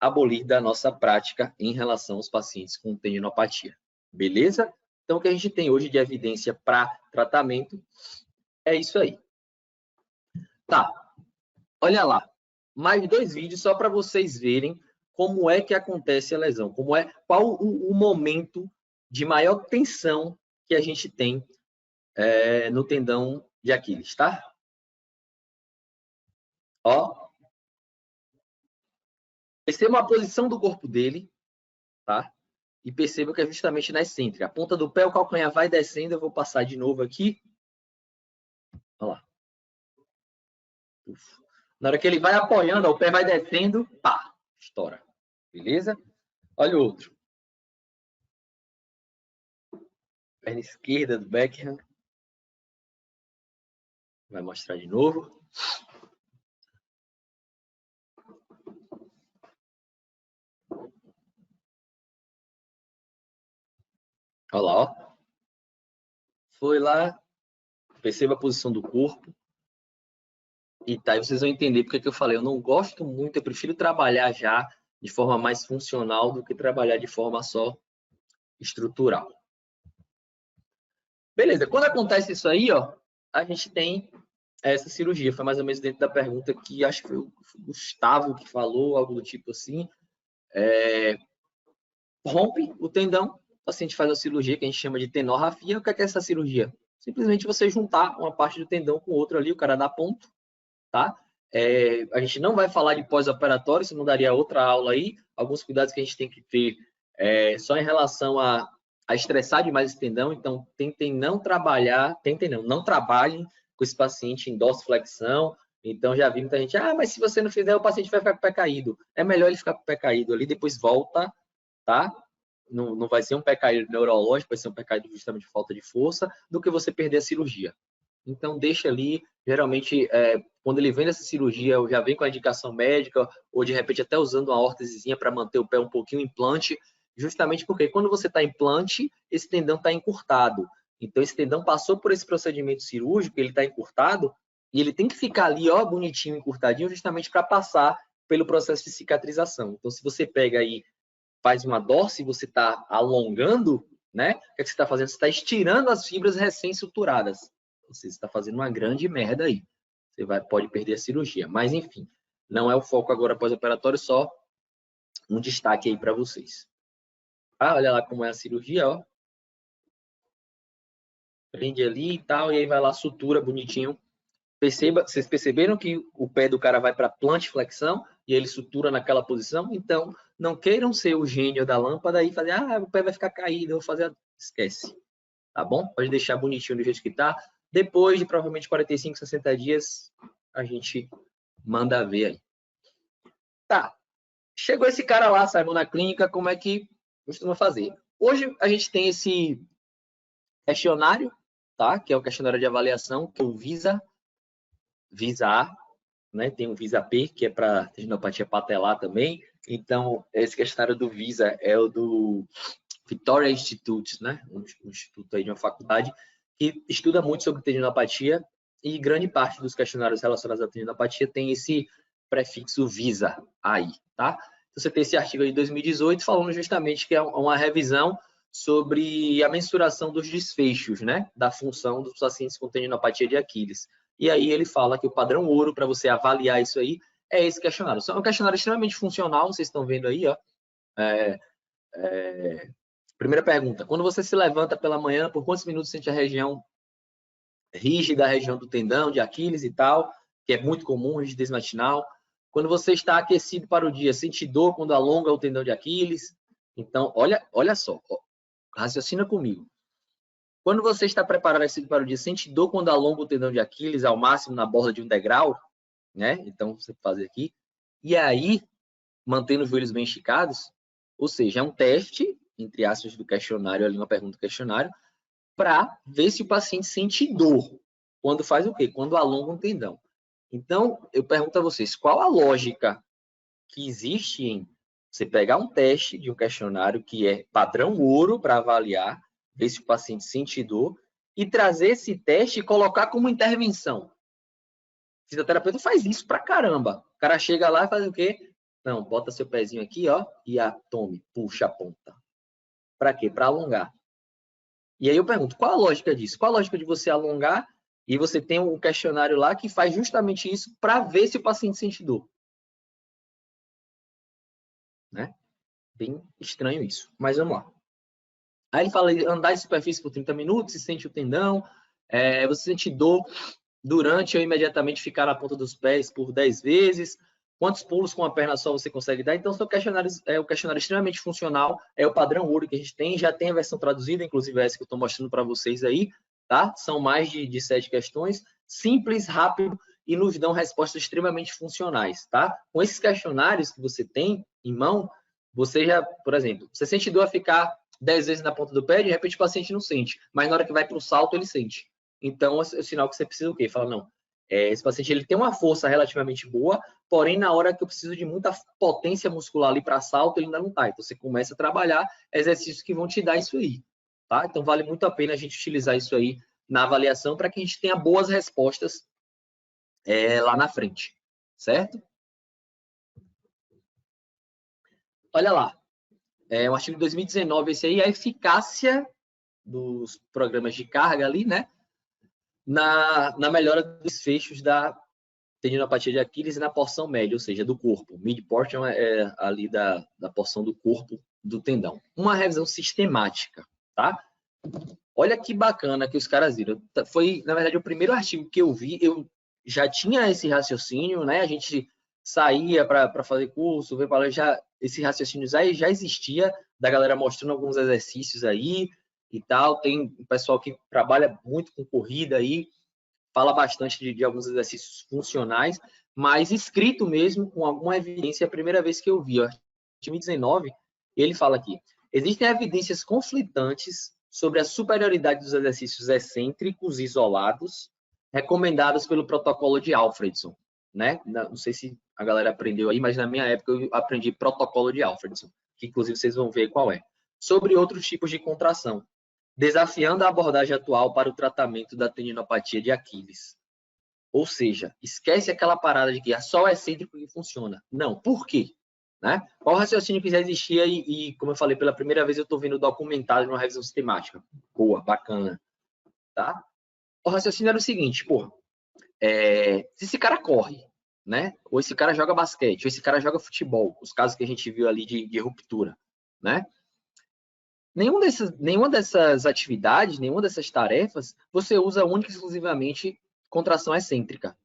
abolir da nossa prática em relação aos pacientes com tendinopatia. Beleza? Então, o que a gente tem hoje de evidência para tratamento é isso aí. Tá, olha lá. Mais 2 vídeos só para vocês verem como é que acontece a lesão, qual o momento de maior tensão que a gente tem no tendão de Aquiles, tá? Ó, perceba a posição do corpo dele, tá? E perceba que é justamente na excêntrica. A ponta do pé, o calcanhar vai descendo, eu vou passar de novo aqui. Olha lá. Na hora que ele vai apoiando, o pé vai descendo, pá, estoura. Beleza? Olha o outro. Perna esquerda do Beckham. Vai mostrar de novo. Olha lá, ó. Foi lá, perceba a posição do corpo. E tá, aí vocês vão entender porque que eu falei, eu não gosto muito, eu prefiro trabalhar já de forma mais funcional do que trabalhar de forma só estrutural. Beleza, quando acontece isso aí, ó, a gente tem essa cirurgia. Foi mais ou menos dentro da pergunta que acho que foi o Gustavo que falou, algo do tipo assim. Rompe o tendão, o paciente faz a cirurgia que a gente chama de tenorrafia. O que é essa cirurgia? Simplesmente você juntar uma parte do tendão com outra ali, o cara dá ponto, tá? A gente não vai falar de pós-operatório, isso não daria outra aula aí. Alguns cuidados que a gente tem que ter só em relação a estressar demais esse tendão. Então, não trabalhem com esse paciente em dorsiflexão. Então, já vi muita gente, mas se você não fizer, o paciente vai ficar com o pé caído. É melhor ele ficar com o pé caído ali, depois volta, tá? Não vai ser um pé caído neurológico, vai ser um pé caído justamente de falta de força, do que você perder a cirurgia. Então, deixa ali, geralmente, quando ele vem nessa cirurgia, já vem com a indicação médica, ou de repente até usando uma órtesezinha para manter o pé um pouquinho implante, justamente porque quando você está implante, esse tendão está encurtado. Então, esse tendão passou por esse procedimento cirúrgico, ele está encurtado, e ele tem que ficar ali, ó, bonitinho, encurtadinho, justamente para passar pelo processo de cicatrização. Então, se você pega aí, faz uma dorse, você está alongando, né? O que você está fazendo? Você está estirando as fibras recém-suturadas. Você está fazendo uma grande merda aí. Você pode perder a cirurgia. Mas, enfim, não é o foco agora pós-operatório, só um destaque aí para vocês. Olha lá como é a cirurgia, ó. Prende ali e tal, e aí vai lá, sutura bonitinho. Vocês perceberam que o pé do cara vai para plantiflexão e ele sutura naquela posição? Então, não queiram ser o gênio da lâmpada e fazer, o pé vai ficar caído, eu vou fazer. Esquece. Tá bom? Pode deixar bonitinho do jeito que tá. Depois de provavelmente 45, 60 dias, a gente manda ver aí. Tá. Chegou esse cara lá, saiu na clínica, como é que costuma fazer? Hoje a gente tem esse questionário, tá? Que é o questionário de avaliação, que é o VISA-A, né? Tem o VISA-P, que é para tendinopatia patelar também. Então, esse questionário do VISA é o do Victoria Institute, né? Um instituto aí de uma faculdade que estuda muito sobre tendinopatia e grande parte dos questionários relacionados à tendinopatia tem esse prefixo VISA aí, tá? Você tem esse artigo de 2018 falando justamente que é uma revisão sobre a mensuração dos desfechos, né? Da função dos pacientes com tendinopatia de Aquiles. E aí ele fala que o padrão ouro para você avaliar isso aí é esse questionário. É um questionário extremamente funcional, vocês estão vendo aí, ó. Primeira pergunta, quando você se levanta pela manhã, por quantos minutos sente a região rígida, a região do tendão, de Aquiles e tal, que é muito comum, rigidez matinal. Quando você está aquecido para o dia, sente dor quando alonga o tendão de Aquiles. Então, olha só, raciocina comigo. Quando você está preparado para o dia, sente dor quando alonga o tendão de Aquiles ao máximo na borda de um degrau, né? Então, você fazer aqui. E aí, mantendo os joelhos bem esticados, ou seja, é um teste, entre aspas, do questionário, ali uma pergunta do questionário, para ver se o paciente sente dor. Quando faz o quê? Quando alonga um tendão. Então, eu pergunto a vocês, qual a lógica que existe em você pegar um teste de um questionário que é padrão ouro para avaliar, ver se o paciente sente dor, e trazer esse teste e colocar como intervenção? O fisioterapeuta faz isso pra caramba. O cara chega lá e faz o quê? Não, bota seu pezinho aqui, ó, e tome, puxa a ponta. Para quê? Para alongar. E aí eu pergunto, qual a lógica disso? Qual a lógica de você alongar e você tem um questionário lá que faz justamente isso para ver se o paciente sente dor? Né? Bem estranho isso, mas vamos lá. Aí ele fala andar em superfície por 30 minutos, se sente o tendão, você sente dor durante ou imediatamente ficar na ponta dos pés por 10 vezes, quantos pulos com a perna só você consegue dar. Então, seu questionário é o questionário extremamente funcional, é o padrão ouro que a gente tem, já tem a versão traduzida, inclusive essa que eu estou mostrando para vocês aí, tá? São mais de 7 questões, simples, rápido e nos dão respostas extremamente funcionais, tá? Com esses questionários que você tem em mão, você já, por exemplo, você sente dor a ficar 10 vezes na ponta do pé, de repente o paciente não sente, mas na hora que vai para o salto ele sente. Então, é o sinal que você precisa o quê? Fala, não, esse paciente ele tem uma força relativamente boa, porém, na hora que eu preciso de muita potência muscular ali para salto, ele ainda não está. Então, você começa a trabalhar exercícios que vão te dar isso aí, tá? Então, vale muito a pena a gente utilizar isso aí na avaliação para que a gente tenha boas respostas lá na frente, certo? Olha lá, um artigo de 2019, esse aí, a eficácia dos programas de carga ali, né? Na melhora dos fechos da tendinopatia de Aquiles e na porção média, ou seja, do corpo. Mid portion é ali da porção do corpo do tendão. Uma revisão sistemática, tá? Olha que bacana que os caras viram. Foi, na verdade, o primeiro artigo que eu vi, eu já tinha esse raciocínio, né? A gente saía para fazer curso, ver palestra, esse raciocínio já existia, da galera mostrando alguns exercícios aí e tal. Tem um pessoal que trabalha muito com corrida aí, fala bastante de alguns exercícios funcionais, mas escrito mesmo, com alguma evidência, é a primeira vez que eu vi. Ó, 2019, ele fala aqui, existem evidências conflitantes sobre a superioridade dos exercícios excêntricos isolados recomendados pelo protocolo de Alfredson, né? Não sei se a galera aprendeu aí, mas na minha época eu aprendi protocolo de Alfredson, que inclusive vocês vão ver qual é. Sobre outros tipos de contração, desafiando a abordagem atual para o tratamento da tendinopatia de Aquiles. Ou seja, esquece aquela parada de que é só o excêntrico que funciona. Não, por quê? Né? Qual o raciocínio que já existia e, como eu falei, pela primeira vez eu estou vendo documentado numa revisão sistemática. Boa, bacana. Tá? O raciocínio era o seguinte, se esse cara corre, né? Ou esse cara joga basquete, ou esse cara joga futebol, os casos que a gente viu ali de ruptura, né? Nenhuma dessas atividades, nenhuma dessas tarefas, você usa única e exclusivamente contração excêntrica.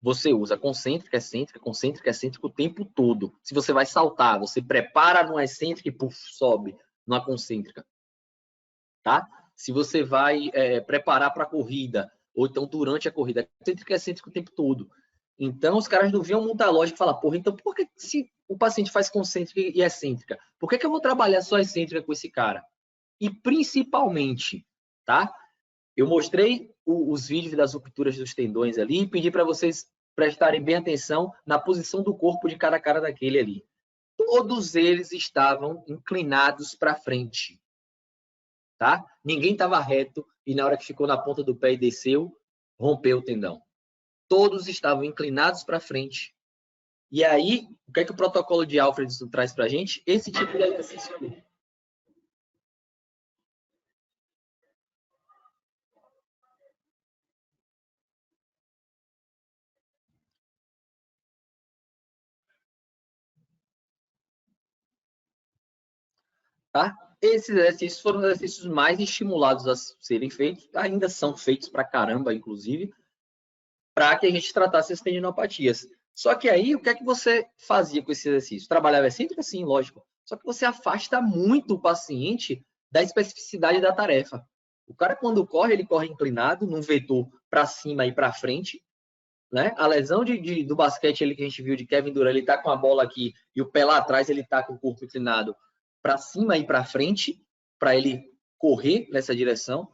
Você usa concêntrica, excêntrica o tempo todo. Se você vai saltar, você prepara numa excêntrica e puff, sobe numa concêntrica. Tá? Se você vai preparar para a corrida, ou então durante a corrida, excêntrica o tempo todo. Então, os caras não viam muita lógica e falar, porra, então por que se o paciente faz concêntrica e excêntrica? Por que eu vou trabalhar só excêntrica com esse cara? E principalmente, tá? Eu mostrei os vídeos das rupturas dos tendões ali e pedi para vocês prestarem bem atenção na posição do corpo de cada cara daquele ali. Todos eles estavam inclinados para frente, tá? Ninguém estava reto e na hora que ficou na ponta do pé e desceu, rompeu o tendão. Todos estavam inclinados para frente. E aí, o que é que o protocolo de Alfredson traz para a gente? Esse tipo de exercício ali. Tá? Esses exercícios foram os exercícios mais estimulados a serem feitos, ainda são feitos para caramba, inclusive, para que a gente tratasse as tendinopatias. Só que aí, o que é que você fazia com esse exercício? Trabalhava excêntrica? Sim, lógico. Só que você afasta muito o paciente da especificidade da tarefa. O cara, quando corre, ele corre inclinado, num vetor para cima e para frente. Né? A lesão do basquete ali que a gente viu de Kevin Durant, ele está com a bola aqui e o pé lá atrás, ele está com o corpo inclinado para cima e para frente, para ele correr nessa direção.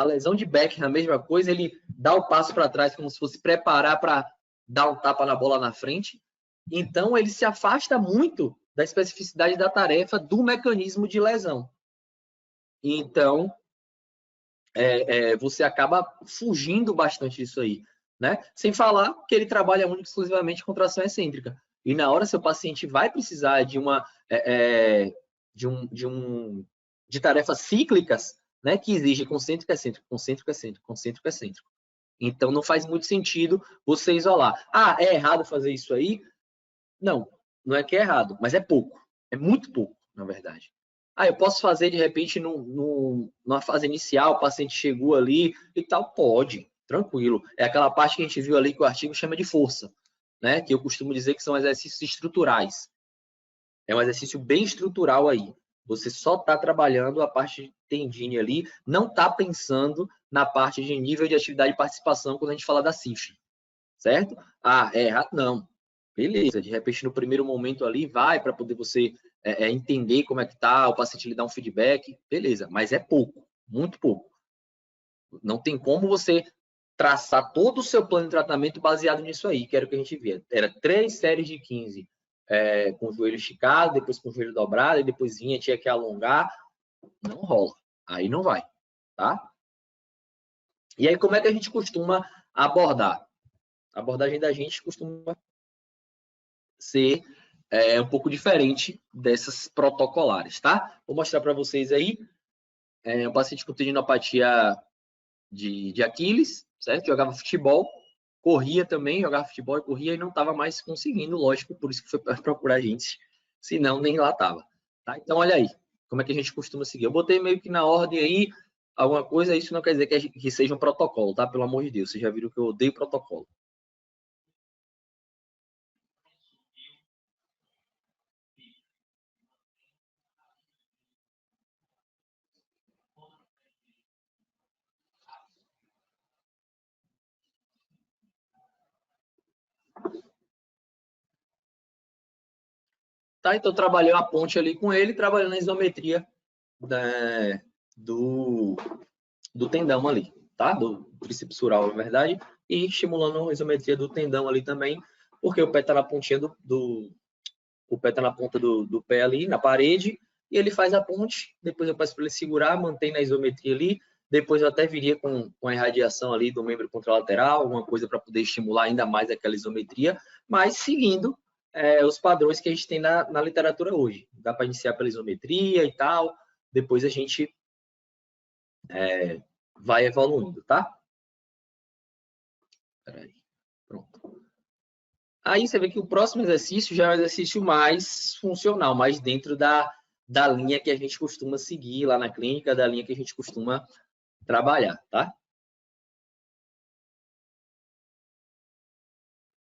A lesão de Beckham, a mesma coisa, ele dá o passo para trás como se fosse preparar para dar um tapa na bola na frente. Então, ele se afasta muito da especificidade da tarefa do mecanismo de lesão. Então, você acaba fugindo bastante disso aí, né? Sem falar que ele trabalha muito exclusivamente com tração excêntrica. E na hora seu paciente vai precisar de de tarefas cíclicas, né? Que exige concêntrico, excêntrico, concêntrico, excêntrico, concêntrico, excêntrico. Então não faz muito sentido você isolar. Ah, é errado fazer isso aí? Não, não é que é errado, mas é pouco. É muito pouco, na verdade. Ah, eu posso fazer de repente numa fase inicial, o paciente chegou ali e tal? Pode, tranquilo. É aquela parte que a gente viu ali que o artigo chama de força, né? Que eu costumo dizer que são exercícios estruturais. É um exercício bem estrutural aí. Você só está trabalhando a parte de tendine ali, não está pensando na parte de nível de atividade e participação quando a gente fala da CIF, certo? Ah, é errado? Não. Beleza, de repente no primeiro momento ali vai para poder você entender como é que tá, o paciente lhe dar um feedback, beleza, mas é pouco, muito pouco. Não tem como você traçar todo o seu plano de tratamento baseado nisso aí, que era o que a gente via. Era 3 séries de 15 com o joelho esticado, depois com o joelho dobrado, e depois tinha que alongar. Não rola, aí não vai, tá? E aí como é que a gente costuma abordar? A abordagem da gente costuma ser um pouco diferente dessas protocolares, tá? Vou mostrar para vocês aí um paciente com tendinopatia de Aquiles, certo? Jogava futebol, corria também, jogava futebol e corria e não estava mais conseguindo, lógico, por isso que foi para procurar a gente, senão nem lá estava. Tá? Então, olha aí, como é que a gente costuma seguir. Eu botei meio que na ordem aí alguma coisa, isso não quer dizer que seja um protocolo, tá? Pelo amor de Deus, vocês já viram que eu odeio protocolo. Tá? Então, trabalhei a ponte ali com ele, trabalhando a isometria do tendão ali, tá? Do tríceps sural, na verdade, e estimulando a isometria do tendão ali também, porque o pé tá na pontinha o pé tá na ponta do pé ali, na parede, e ele faz a ponte, depois eu peço para ele segurar, mantém na isometria ali, depois eu até viria com a irradiação ali do membro contralateral, alguma coisa para poder estimular ainda mais aquela isometria, mas seguindo os padrões que a gente tem na literatura hoje. Dá para iniciar pela isometria e tal, depois a gente vai evoluindo, tá? Peraí. Pronto. Aí você vê que o próximo exercício já é um exercício mais funcional, mais dentro da linha que a gente costuma seguir lá na clínica, da linha que a gente costuma trabalhar, tá?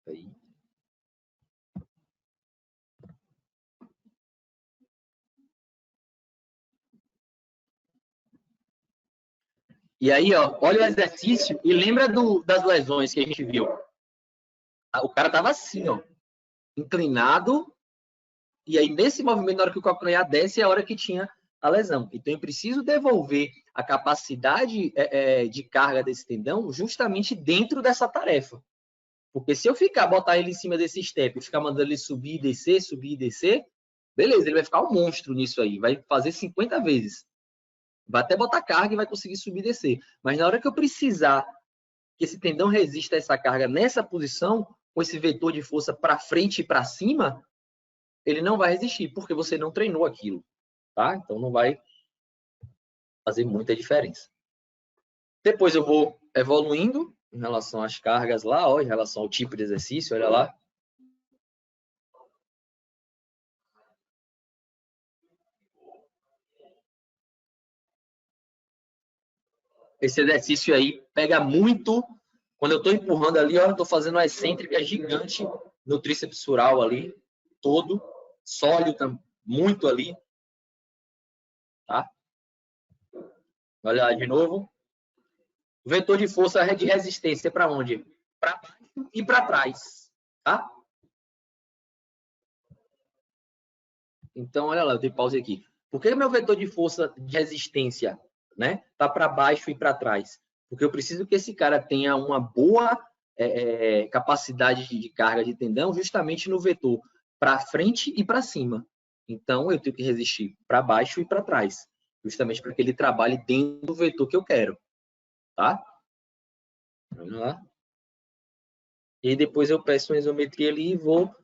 Aí. E aí, ó, olha o exercício e lembra das lesões que a gente viu. O cara tava assim, ó, inclinado, e aí nesse movimento, na hora que o calcanhar desce, é a hora que tinha a lesão. Então, eu preciso devolver a capacidade de carga desse tendão justamente dentro dessa tarefa. Porque se eu botar ele em cima desse step e ficar mandando ele subir e descer, beleza, ele vai ficar um monstro nisso aí, vai fazer 50 vezes. Vai até botar carga e vai conseguir subir e descer. Mas na hora que eu precisar que esse tendão resista a essa carga nessa posição, com esse vetor de força para frente e para cima, ele não vai resistir, porque você não treinou aquilo, tá? Então não vai fazer muita diferença. Depois eu vou evoluindo em relação às cargas lá, ó, em relação ao tipo de exercício, olha lá. Esse exercício aí pega muito quando eu estou empurrando ali, ó, eu estou fazendo uma excêntrica gigante no tríceps sural ali, todo, sólido, muito ali, tá? Olha lá de novo. O vetor de força de resistência para onde? Para baixo e para trás, tá? Então, olha lá, eu dei pause aqui. Por que meu vetor de força de resistência né? Tá para baixo e para trás. Porque eu preciso que esse cara tenha uma boa capacidade de carga de tendão justamente no vetor para frente e para cima. Então, eu tenho que resistir para baixo e para trás, justamente para que ele trabalhe dentro do vetor que eu quero, tá? Vamos lá. E depois eu peço uma isometria ali e vou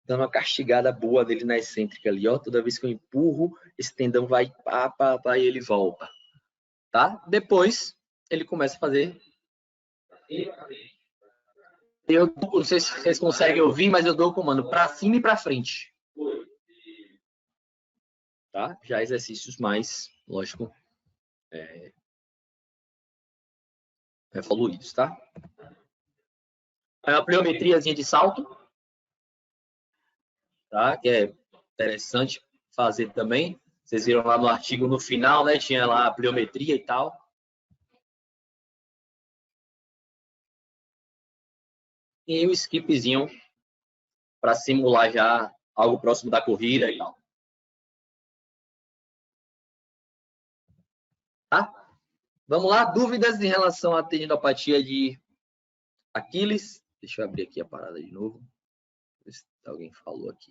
dando uma castigada boa dele na excêntrica ali, ó. Toda vez que eu empurro, esse tendão vai pá, e ele volta, tá? Depois, ele começa a fazer... Eu não sei se vocês conseguem ouvir, mas eu dou o comando para cima e para frente. Tá? Já exercícios mais, lógico, evoluídos, tá? Aí uma pliometriazinha de salto, tá? Que é interessante fazer também. Vocês viram lá no artigo no final, né? Tinha lá a pliometria e tal. E o skipzinho para simular já algo próximo da corrida e tal. Tá? Vamos lá, dúvidas em relação à tendinopatia de Aquiles? Deixa eu abrir aqui a parada de novo. Ver se alguém falou aqui.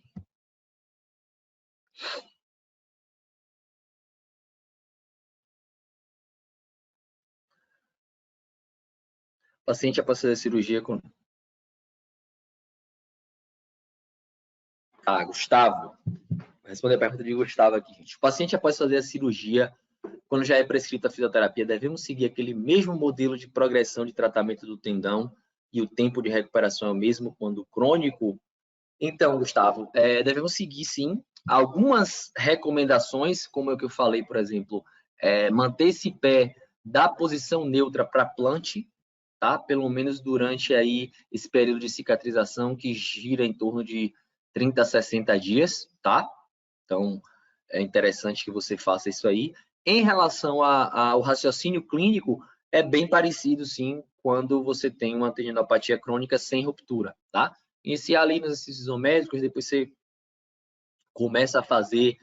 O paciente após fazer a cirurgia com... Gustavo. Vou responder a pergunta de Gustavo aqui, gente. O paciente após fazer a cirurgia, quando já é prescrita a fisioterapia, devemos seguir aquele mesmo modelo de progressão de tratamento do tendão e o tempo de recuperação é o mesmo quando crônico? Então, Gustavo, devemos seguir sim. Algumas recomendações, como é o que eu falei, por exemplo, manter esse pé da posição neutra para plante, tá? Pelo menos durante aí esse período de cicatrização que gira em torno de 30 a 60 dias, tá? Então, é interessante que você faça isso aí. Em relação ao raciocínio clínico, é bem parecido, sim, quando você tem uma tendinopatia crônica sem ruptura, tá? Iniciar ali nos exercícios isométricos, depois você começa a fazer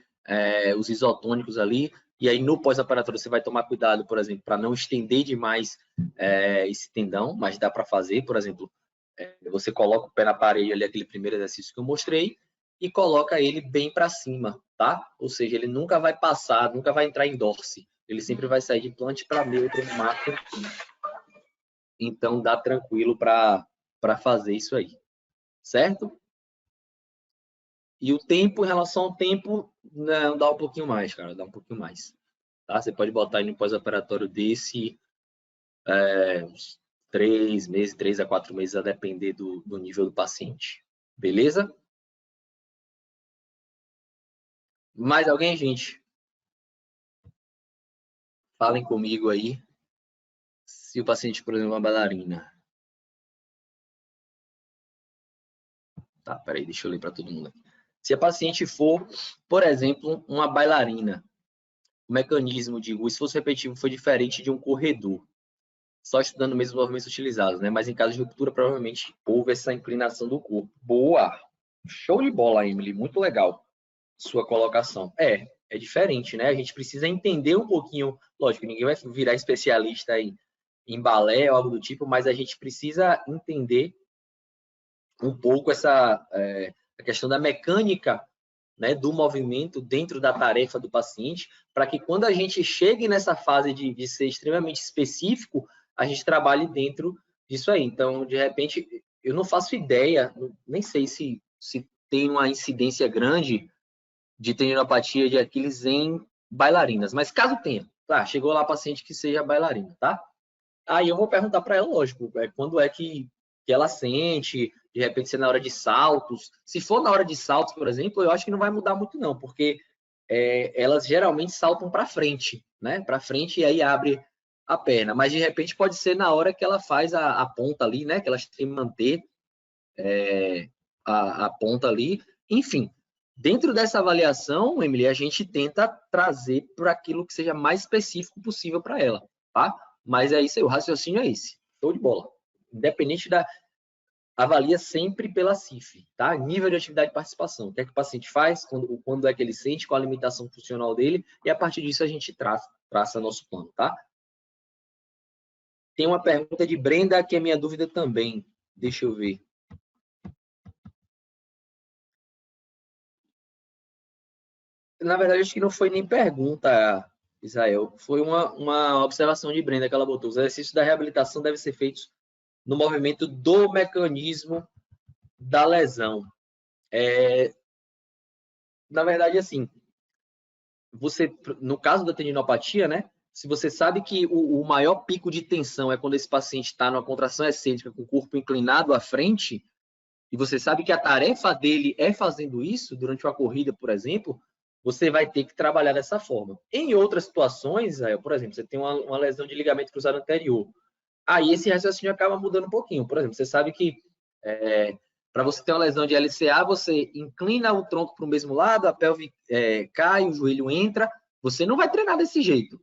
os isotônicos ali, e aí no pós-operatório você vai tomar cuidado, por exemplo, para não estender demais esse tendão, mas dá para fazer, por exemplo, você coloca o pé na parede ali, aquele primeiro exercício que eu mostrei, e coloca ele bem para cima, tá? Ou seja, ele nunca vai passar, nunca vai entrar em dorse, ele sempre vai sair de plante para neutro no máximo. Então dá tranquilo para fazer isso aí, certo? E o tempo, em relação ao tempo, não, dá um pouquinho mais, cara, dá um pouquinho mais. Tá? Você pode botar aí no pós-operatório desse 3 meses, 3 a 4 meses, a depender do nível do paciente. Beleza? Mais alguém, gente? Falem comigo aí. Se o paciente, por exemplo, é uma bailarina. Tá, peraí, deixa eu ler para todo mundo aqui. Se a paciente for, por exemplo, uma bailarina, o mecanismo de esforço repetitivo foi diferente de um corredor, só estudando mesmo os movimentos utilizados, né? Mas em caso de ruptura, provavelmente houve essa inclinação do corpo. Boa! Show de bola, Emily, muito legal sua colocação. É diferente, né? A gente precisa entender um pouquinho, lógico, ninguém vai virar especialista em balé ou algo do tipo, mas a gente precisa entender um pouco a questão da mecânica, né, do movimento dentro da tarefa do paciente, para que quando a gente chegue nessa fase de ser extremamente específico, a gente trabalhe dentro disso aí. Então, de repente, eu não faço ideia, nem sei se tem uma incidência grande de tendinopatia de Aquiles em bailarinas, mas caso tenha, tá, chegou lá paciente que seja bailarina, tá? Aí eu vou perguntar para ela, lógico, quando é que ela sente, de repente se é na hora de saltos. Se for na hora de saltos, por exemplo, eu acho que não vai mudar muito não, porque elas geralmente saltam para frente, né? Para frente e aí abre a perna. Mas de repente pode ser na hora que ela faz a ponta ali, né? Que elas têm que manter a ponta ali. Enfim, dentro dessa avaliação, Emily, a gente tenta trazer para aquilo que seja mais específico possível para ela, tá? Mas é isso aí, o raciocínio é esse. Show de bola. Independente avalia sempre pela CIF, tá? Nível de atividade de participação. O que é que o paciente faz, quando é que ele sente, qual a limitação funcional dele, e a partir disso a gente traça nosso plano, tá? Tem uma pergunta de Brenda, que é minha dúvida também. Deixa eu ver. Na verdade, acho que não foi nem pergunta, Israel. Foi uma observação de Brenda que ela botou. Os exercícios da reabilitação devem ser feitos no movimento do mecanismo da lesão. Na verdade, assim, você, no caso da tendinopatia, né? Se você sabe que o maior pico de tensão é quando esse paciente está numa contração excêntrica com o corpo inclinado à frente, e você sabe que a tarefa dele é fazendo isso durante uma corrida, por exemplo, você vai ter que trabalhar dessa forma. Em outras situações, por exemplo, você tem uma lesão de ligamento cruzado anterior, aí esse raciocínio acaba mudando um pouquinho. Por exemplo, você sabe que para você ter uma lesão de LCA, você inclina o tronco para o mesmo lado, a pelve cai, o joelho entra. Você não vai treinar desse jeito,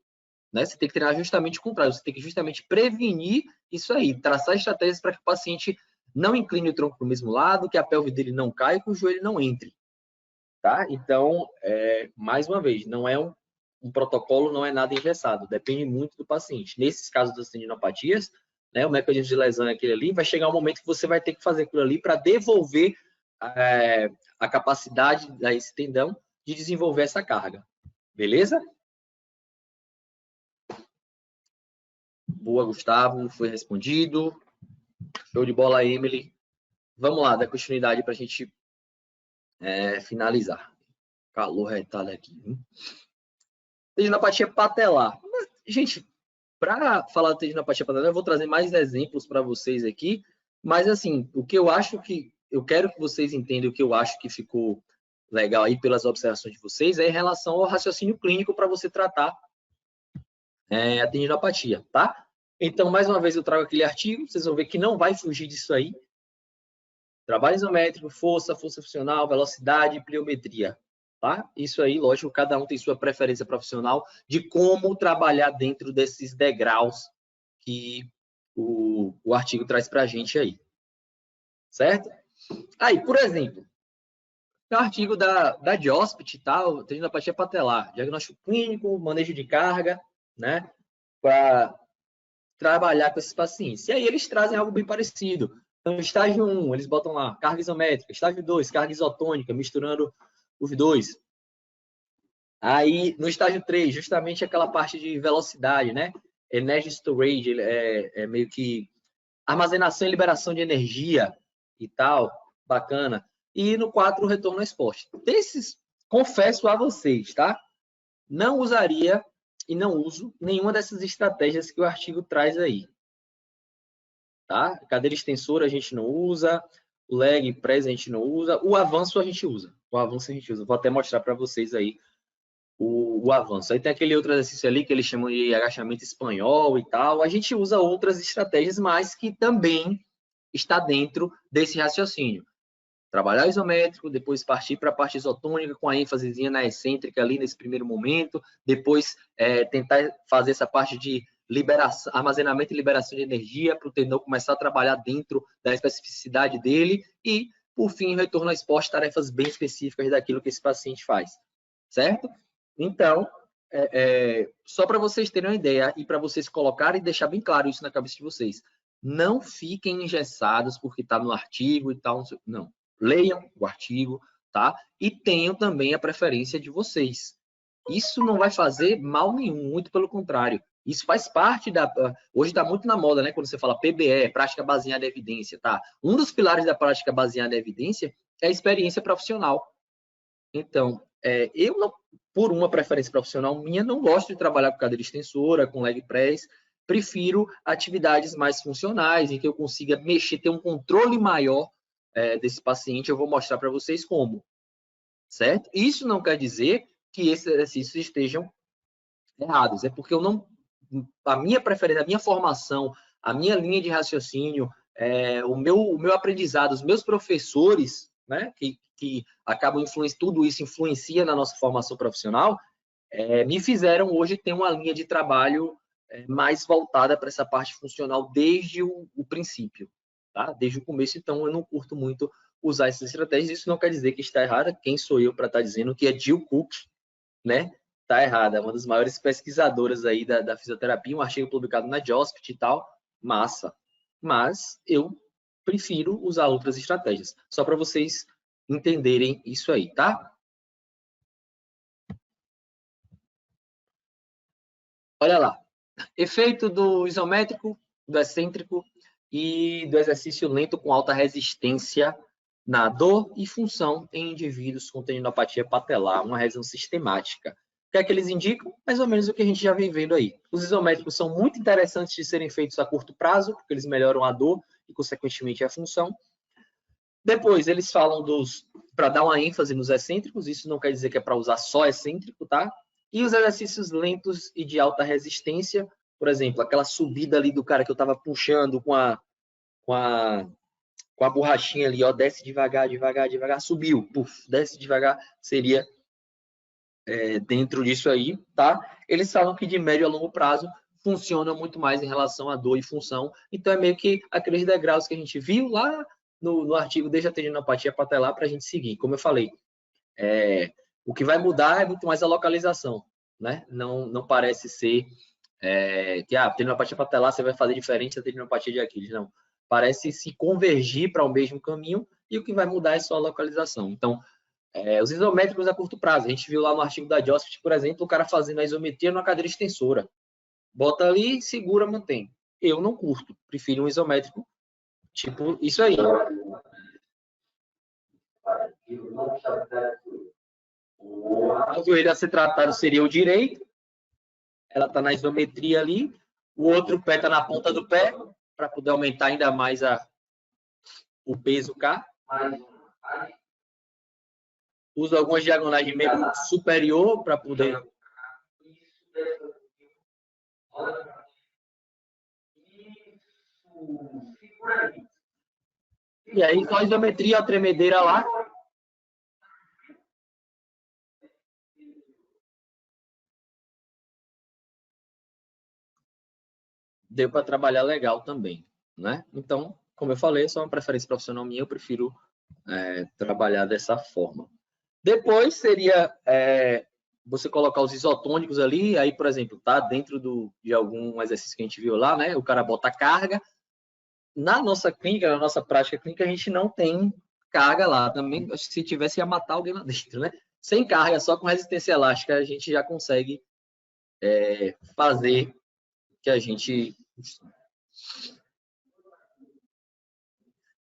né? Você tem que treinar justamente o contrário. Você tem que justamente prevenir isso aí, traçar estratégias para que o paciente não incline o tronco para o mesmo lado, que a pelve dele não caia, que o joelho não entre, tá? Então, mais uma vez, não é um protocolo, não é nada engessado, depende muito do paciente. Nesses casos das tendinopatias, né, o mecanismo de lesão é aquele ali, vai chegar um momento que você vai ter que fazer aquilo ali para devolver a capacidade desse tendão de desenvolver essa carga. Beleza? Boa, Gustavo, foi respondido. Show de bola, Emily. Vamos lá, dar continuidade para a gente finalizar. Calor retado aqui. Tendinopatia patelar. Gente, para falar de tendinopatia patelar, eu vou trazer mais exemplos para vocês aqui, mas assim, o que eu acho que eu quero que vocês entendam, o que eu acho que ficou legal aí pelas observações de vocês é em relação ao raciocínio clínico para você tratar a tendinopatia, tá? Então, mais uma vez, eu trago aquele artigo, vocês vão ver que não vai fugir disso aí. Trabalho isométrico, força funcional, velocidade, pliometria. Tá? Isso aí, lógico, cada um tem sua preferência profissional de como trabalhar dentro desses degraus que o artigo traz para a gente aí. Certo? Aí, por exemplo, o artigo da DIOSPT, tá? Tendinopatia patelar, diagnóstico clínico, manejo de carga, né? Para trabalhar com esses pacientes. E aí eles trazem algo bem parecido. Então, estágio 1, eles botam lá carga isométrica. Estágio 2, carga isotônica, misturando os dois. Aí, no estágio 3, justamente aquela parte de velocidade, né? Energy storage, meio que armazenação e liberação de energia e tal, bacana. E no 4, o retorno ao esporte. Desses, confesso a vocês, tá? Não usaria e não uso nenhuma dessas estratégias que o artigo traz aí. Tá? Cadeira extensora a gente não usa, o leg press a gente não usa, o avanço a gente usa. O avanço a gente usa. Vou até mostrar para vocês aí o avanço. Aí tem aquele outro exercício ali que eles chamam de agachamento espanhol e tal. A gente usa outras estratégias, mas que também está dentro desse raciocínio. Trabalhar isométrico, depois partir para a parte isotônica com a ênfasezinha na excêntrica ali nesse primeiro momento, depois tentar fazer essa parte de liberação, armazenamento e liberação de energia para o tendão começar a trabalhar dentro da especificidade dele e, por fim, retorno ao esporte, tarefas bem específicas daquilo que esse paciente faz, certo? Então, só para vocês terem uma ideia e para vocês colocarem e deixar bem claro isso na cabeça de vocês, não fiquem engessados porque está no artigo e tal, não. Leiam o artigo, tá? E tenham também a preferência de vocês. Isso não vai fazer mal nenhum, muito pelo contrário. Isso faz parte da... Hoje está muito na moda, né? Quando você fala PBE, prática baseada em evidência, tá? Um dos pilares da prática baseada em evidência é a experiência profissional. Então, eu não, por uma preferência profissional minha, não gosto de trabalhar com cadeira extensora, com leg press. Prefiro atividades mais funcionais, em que eu consiga mexer, ter um controle maior desse paciente. Eu vou mostrar para vocês como, certo? Isso não quer dizer que esses exercícios estejam errados, é porque eu não, a minha preferência, a minha formação, a minha linha de raciocínio, o meu aprendizado, os meus professores, né, que acabam tudo isso influencia na nossa formação profissional, me fizeram hoje ter uma linha de trabalho mais voltada para essa parte funcional desde o princípio, tá? Desde o começo, então eu não curto muito usar essas estratégias. Isso não quer dizer que está errada. Quem sou eu para estar dizendo que a Jill Cook, né, está errada? É uma das maiores pesquisadoras aí da fisioterapia, um artigo publicado na JOSPT e tal, massa. Mas eu prefiro usar outras estratégias, só para vocês entenderem isso aí, tá? Olha lá, efeito do isométrico, do excêntrico e do exercício lento com alta resistência na dor e função em indivíduos com tendinopatia patelar, uma revisão sistemática. O que é que eles indicam? Mais ou menos o que a gente já vem vendo aí. Os isométricos são muito interessantes de serem feitos a curto prazo, porque eles melhoram a dor e, consequentemente, a função. Depois, eles falam para dar uma ênfase nos excêntricos, isso não quer dizer que é para usar só excêntrico, tá? E os exercícios lentos e de alta resistência, por exemplo, aquela subida ali do cara que eu estava puxando com a borrachinha ali, ó, desce devagar, devagar, devagar, subiu, puf, desce devagar, seria dentro disso aí, tá? Eles falam que de médio a longo prazo funciona muito mais em relação à dor e função, então é meio que aqueles degraus que a gente viu lá no artigo Desde a tendinopatia patelar para a gente seguir. Como eu falei, o que vai mudar é muito mais a localização, né? Não parece ser que a tendinopatia patelar você vai fazer diferente da tendinopatia de Aquiles, não. Parece se convergir para o mesmo caminho e o que vai mudar é só a localização. Então, os isométricos a curto prazo, a gente viu lá no artigo da JOSPT, por exemplo, o cara fazendo a isometria numa cadeira extensora. Bota ali, segura, mantém. Eu não curto, prefiro um isométrico tipo isso aí. O joelho a ser tratado seria o direito, ela está na isometria ali, o outro pé está na ponta do pé, para poder aumentar ainda mais o peso K. Uso algumas diagonais de membro superior para poder... E aí, só a isometria, a tremedeira lá. Deu para trabalhar legal também, né? Então, como eu falei, só uma preferência profissional minha, eu prefiro trabalhar dessa forma. Depois seria você colocar os isotônicos ali, aí, por exemplo, tá dentro de algum exercício que a gente viu lá, né? O cara bota carga. Na nossa clínica, na nossa prática clínica, a gente não tem carga lá. Também, se tivesse, ia matar alguém lá dentro, né? Sem carga, só com resistência elástica, a gente já consegue fazer que a gente...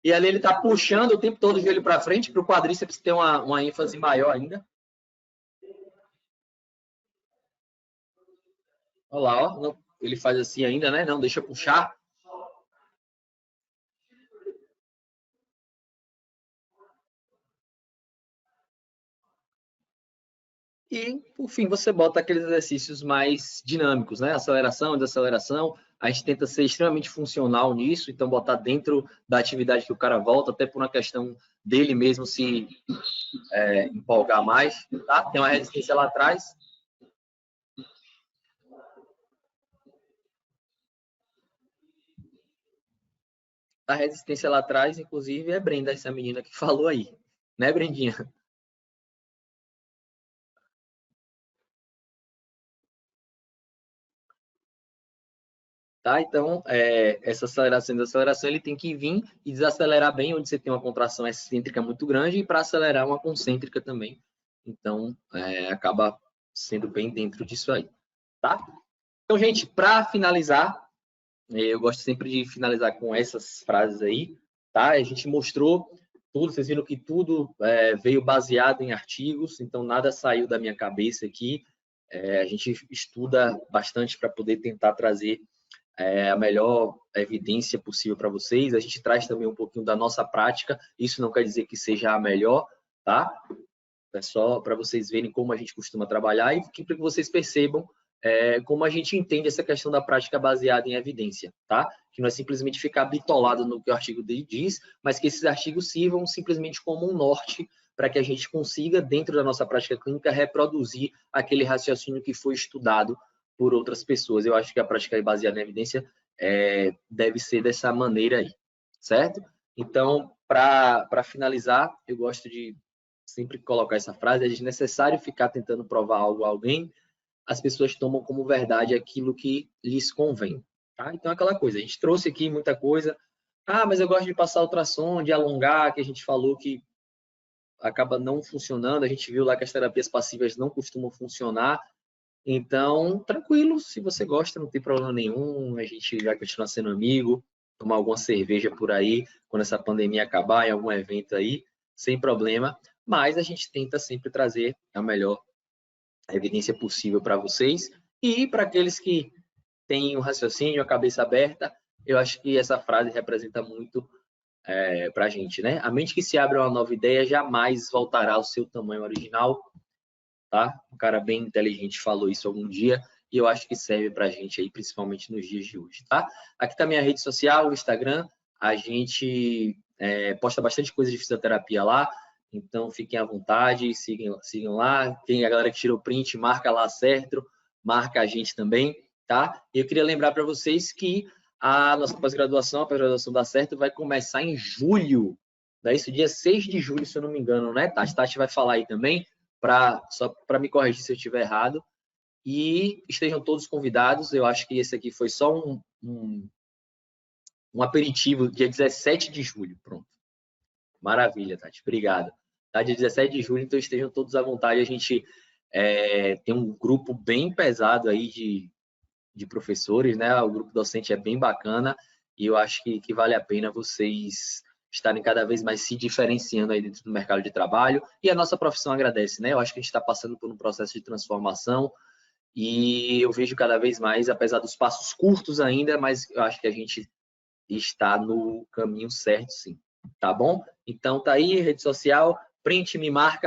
E ali ele está puxando o tempo todo o joelho para frente, para o quadríceps ter uma ênfase maior ainda. Olha lá, ó, ele faz assim ainda, né? Não deixa puxar. E, por fim, você bota aqueles exercícios mais dinâmicos, né? Aceleração, desaceleração. A gente tenta ser extremamente funcional nisso, então botar dentro da atividade que o cara volta, até por uma questão dele mesmo se empolgar mais, tá? Tem uma resistência lá atrás. A resistência lá atrás, inclusive, é Brenda, essa menina que falou aí. Né, Brendinha? Tá? Então, essa aceleração e desaceleração, ele tem que vir e desacelerar bem onde você tem uma contração excêntrica muito grande e para acelerar uma concêntrica também. Então, acaba sendo bem dentro disso aí. Tá? Então, gente, para finalizar, eu gosto sempre de finalizar com essas frases aí. Tá? A gente mostrou tudo, vocês viram que tudo veio baseado em artigos, então nada saiu da minha cabeça aqui. A gente estuda bastante para poder tentar trazer a melhor evidência possível para vocês. A gente traz também um pouquinho da nossa prática. Isso não quer dizer que seja a melhor, tá? É só para vocês verem como a gente costuma trabalhar e para que vocês percebam como a gente entende essa questão da prática baseada em evidência, tá? Que não é simplesmente ficar bitolado no que o artigo diz, mas que esses artigos sirvam simplesmente como um norte para que a gente consiga, dentro da nossa prática clínica, reproduzir aquele raciocínio que foi estudado por outras pessoas. Eu acho que a prática baseada em evidência deve ser dessa maneira aí, certo? Então, para finalizar, eu gosto de sempre colocar essa frase: é desnecessário ficar tentando provar algo a alguém, as pessoas tomam como verdade aquilo que lhes convém. Tá? Então, aquela coisa, a gente trouxe aqui muita coisa. Ah, mas eu gosto de passar ultrassom, de alongar, que a gente falou que acaba não funcionando. A gente viu lá que as terapias passivas não costumam funcionar. Então, tranquilo, se você gosta, não tem problema nenhum. A gente vai continuar sendo amigo, tomar alguma cerveja por aí, quando essa pandemia acabar, em algum evento aí, sem problema. Mas a gente tenta sempre trazer a melhor evidência possível para vocês. E para aqueles que têm um raciocínio, a cabeça aberta, eu acho que essa frase representa muito para a gente, né? A mente que se abre a uma nova ideia jamais voltará ao seu tamanho original, tá? Um cara bem inteligente falou isso algum dia e eu acho que serve para a gente aí, principalmente nos dias de hoje, tá? Aqui está minha rede social, o Instagram. A gente posta bastante coisa de fisioterapia lá, então fiquem à vontade, sigam lá. Tem a galera que tirou print, marca lá certo, marca a gente também, tá? E eu queria lembrar para vocês que a nossa pós-graduação, a pós-graduação da Certo, vai começar em julho, né? Isso dia 6 de julho, se eu não me engano, né, Tati? Tati vai falar aí também, só para me corrigir se eu estiver errado. E estejam todos convidados. Eu acho que esse aqui foi só um aperitivo, dia 17 de julho. Pronto. Maravilha, Tati. Obrigado. Tá, dia 17 de julho, então estejam todos à vontade. A gente tem um grupo bem pesado aí de professores, né? O grupo docente é bem bacana e eu acho que vale a pena vocês estarem cada vez mais se diferenciando aí dentro do mercado de trabalho, e a nossa profissão agradece, né? Eu acho que a gente está passando por um processo de transformação e eu vejo cada vez mais, apesar dos passos curtos ainda, mas eu acho que a gente está no caminho certo, sim. Tá bom? Então tá aí, rede social, print, me marca.